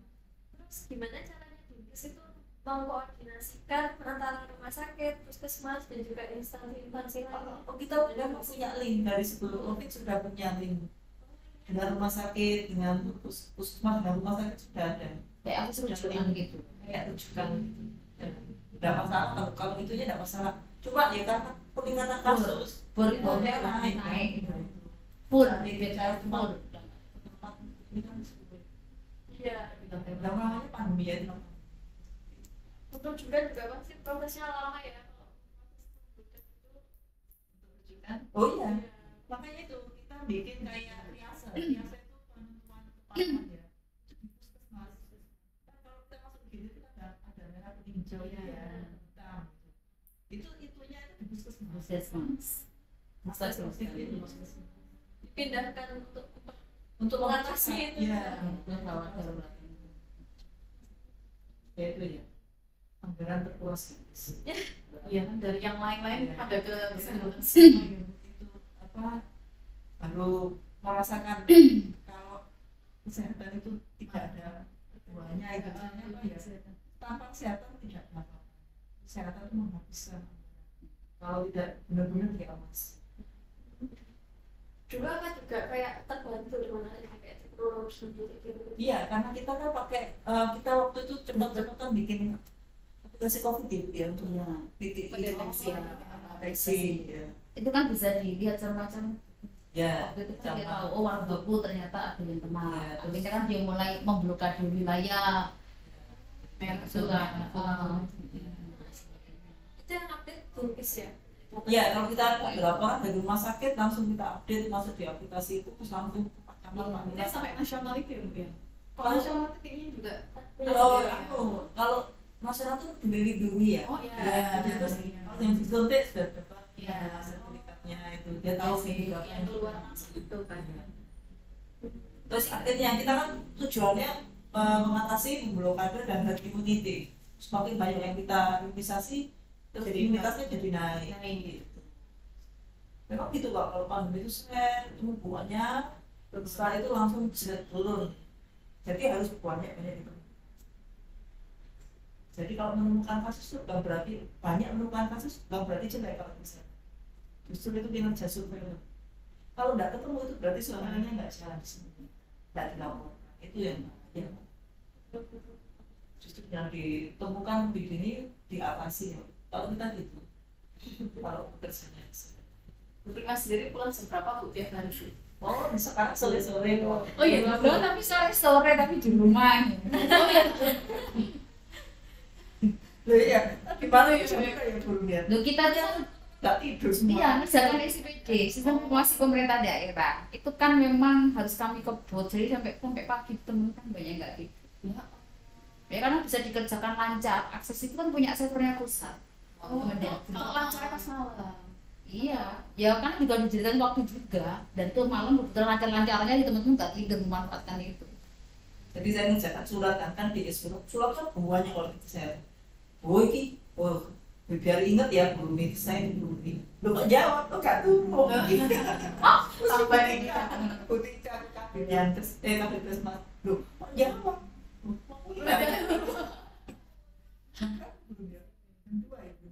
Terus gimana caranya Dinkes itu mengkoordinasikan antara rumah sakit, puskesmas dan juga instansi-instansi lain? Oh, kita udah punya link dari sebelum COVID sudah punya link dengan rumah sakit, dengan puskesmas, dengan rumah sakit sudah ada. Kayak aku rujukan gitu. Kayak rujukan. Tidak masalah kalau itunya tidak masalah. Cuma ya karena peningkatan kasus Berboleh naik. naik. Full. Ini kan cuma ini kan Iya. namanya pandemi ya. Betul juga pasti prosesnya lama ya. Oh iya, makanya itu kita bikin kayak riasa itu penentuan kepala ya. Puskesmas. Kan kalau kita masuk gini itu ada merah kuning hijau ya, hitam. Itunya itu di puskesmas. Puskesmas. Puskesmas itu puskesmas. Dipindahkan Untuk mengatasi itu. ya, ya itu ya. Anggaran terkuras. Iya, dari yang lain-lain pada ke kesehatan. Itu apa? Baru merasakan kalau kesehatan itu tidak ada keduanya itu apa ya? Tanpa kesehatan tidak apa. Kesehatan itu menghabiskan. Kalau tidak benar-benar diawasi. Juga kan juga kayak terbantu dengan ada kayak teknologi gitu. Iya, karena kita kan pakai kita waktu itu cepat-cepatan bikin aplikasi COVID ya untuk titik Mendeteksi. deteksi ya. Itu kan bisa dilihat macam-macam. Ya, Waktu itu kan dia tahu, oh wargaku ternyata ada yang kena. Iya, Akhirnya kan dia mulai memblokade wilayah. Merah Itu kan. Itu yang update Dinkes ya. ya kalau kita berapa dari rumah sakit langsung kita update masuk di aplikasi itu terus langsung Pak Camat Pak Ini Lurah. sampai nasional itu ya Bu ya. Kalau Kalau- nasional itu kayaknya juga. Kalau nasional itu dilindungi ya. Oh iya. Ya, terus kalau yang disuntik sudah dapat Iya. sertifikatnya itu dia tahu sih berapa yang keluar langsung itu kan. Terus akhirnya kita kan tujuannya mengatasi blokade dan herd immunity. Semakin banyak yang kita imunisasi, terus Jadi imunitasnya jadi naik. Naik. Gitu. Memang gitu Pak, kalau pandemi itu seret, itu buahnya, terus setelah itu langsung turun. Jadi harus banyak itu. Jadi kalau menemukan kasus itu bukan berarti banyak menemukan kasus, bukan berarti jelek kalau bisa. Justru itu kinerja survei. Kalau tidak ketemu itu berarti surveinya nggak jalan di sini, nggak dilaporkan. Itu yang ya. Justru yang ditemukan di sini diatasi. Kalau kita gitu, kalau pekerjaannya. Bu Prima sendiri pulang seberapa Bu tiap hari? Oh, sekarang sore-sore kok. Oh iya, Loh, tapi sore tapi di rumah. Loh iya, gimana ya ya belum lihat. Loh kita tuh Nggak tidur semua. iya, misalkan SPD, sistem informasi pemerintah daerah, itu kan memang harus kami kebut, jadi sampai pagi temen kan banyak nggak tidur. Ya karena bisa dikerjakan lancar, akses itu kan punya servernya pusat. Kemendagri. lancar pas malam. Iya, ya kan juga dijadikan waktu juga, dan itu malam kebetulan lancar-lancarnya di teman-teman nggak tidur memanfaatkan itu. Jadi saya mencetak surat kan di surat kan banyak kalau gitu saya. Oh iki, oh biar ingat ya guru ini saya guru ini. Lo nggak jawab, lo nggak turun. Sampai ini Putih yang terus terus mas, lo nggak jawab.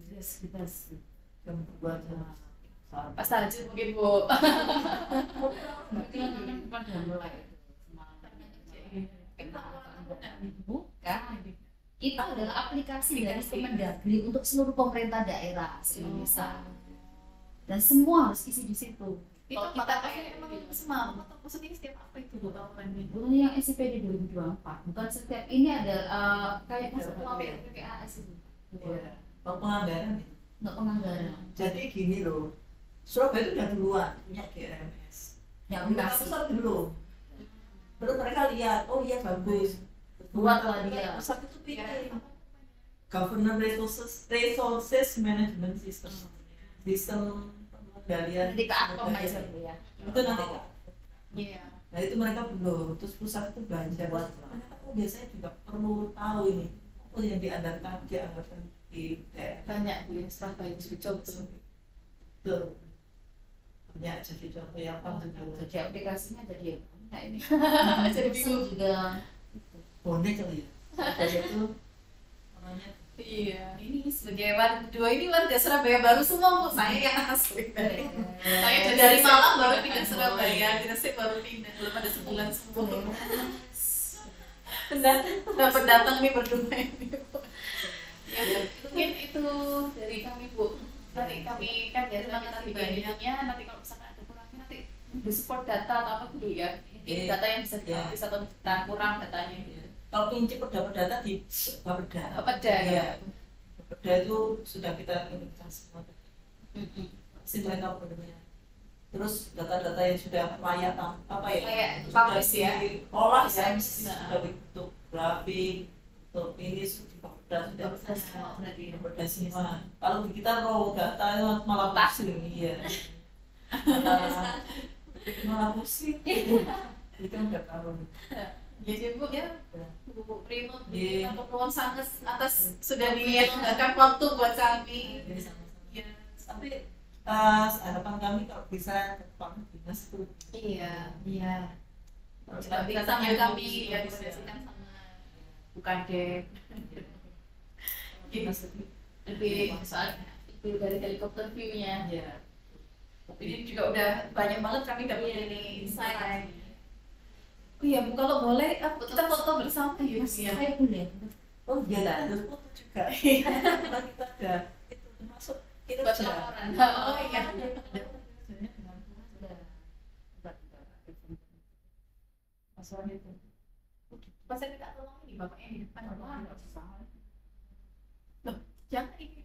Terus Jam 2 jam. pas tahajud mungkin Bu. mungkin kan udah mulai bukan, itu adalah aplikasi dari Kemendagri untuk seluruh pemerintah daerah se-Indonesia, dan semua harus isi di situ. Itu kita pakai emang semalam atau maksudnya setiap apa itu Bu tawarannya? Bukan yang SCPD 2024, bukan setiap ini ada kayak masuk melalui PPAS itu. Iya. Penganggaran. Nggak penganggaran. Jadi gini loh, Surabaya itu udah duluan punya GMS. Yang Mereka pusat belum. Terus mereka lihat, oh iya bagus. Buatlah dia. Pusat itu pilih. Government Resources Management System. Sistem pengendalian. Nanti ke Akom aja ya. Itu nanti Kak. Iya. Nah itu mereka belum. Terus pusat itu belanja buat. Mereka biasanya juga perlu tahu ini. Oh yang diandalkan di daerah. Banyak Bu ya, Surabaya juga Betul. Banyak jadi contoh yang juga. Jadi aplikasinya jadi nah ini. Jadi Bingung juga. Bonek kali ya. Jadi itu namanya. Iya, ini sebagai dua ini warga Surabaya baru semua Bu, saya yang asli. Saya dari Malang baru pindah Surabaya, Gresik baru pindah, belum ada sebulan semua. Pendatang nih berdua ini. Ya, mungkin itu dari kami Bu. Nanti kami kan ya memang nanti bandingnya nanti kalau misalkan ada kurangnya nanti support data atau apa dulu ya. Ini data yang bisa diakses atau kita kurang datanya. Kalau kunci dapat data di Bapeda. Bapeda ya. Bapeda itu sudah kita semua. Pasti mereka punya. Terus data-data yang sudah layak apa ya? Kayak sudah publish ya. Olah Bisa, ya, bisa. sudah bentuk grafik, untuk ini sudah sudah Bapeda semua. Kalau di kita raw data itu malah pusing ya. Malah pusing. Itu nggak tahu. Jadi Bu ya, Bu Primo, Iya. untuk nuwun sangat atas sudah dianggarkan waktu buat kami. Jadi sama-sama. Ya. Tapi harapan kami kalau bisa ke Departemen Dinas itu Iya, iya. kalau Coba bisa sambil kami ya diskusikan sama Bukadek. Dinas itu Lebih soal itu dari helikopter view-nya. ya Ini juga udah banyak banget kami dapat ini insight. Oh iya Bu, kalau boleh kita foto bersama ya. Saya boleh. oh iya ada foto juga kita ada itu termasuk itu Buat laporan. Oh iya. masalah itu Pas saya minta tolong ini bapaknya di depan. Loh, jangan ini